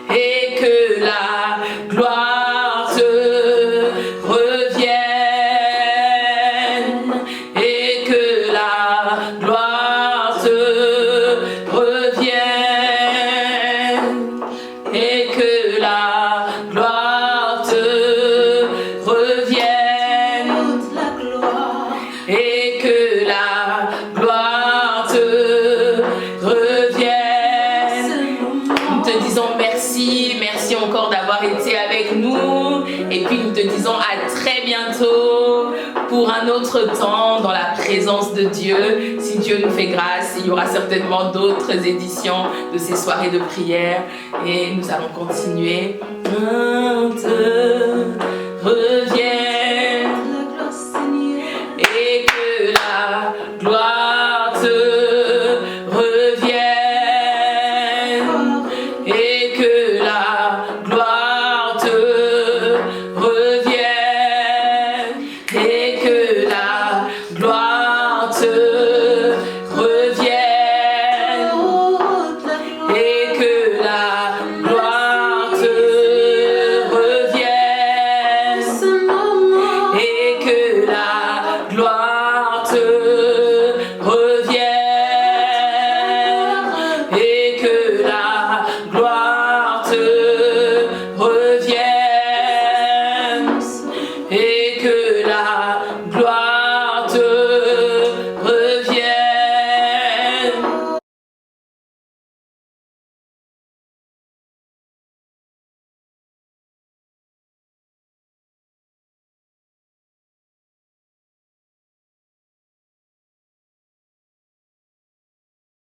Et que la gloire te revienne, et que la gloire te revienne, et que la gloire te revienne, toute la gloire. et que la gloire te revienne. Nous te disons merci, merci encore d'avoir été avec nous. Et puis nous te disons à très bientôt pour un autre temps dans la présence de Dieu. Si Dieu nous fait grâce, il y aura certainement d'autres éditions de ces soirées de prière. Et nous allons continuer. Te revienne. La gloire, Seigneur. Et que la gloire te revienne, et que la gloire te revienne, et que la gloire te revienne, Toute la gloire. et que la gloire te revienne, Ce moment. et que la gloire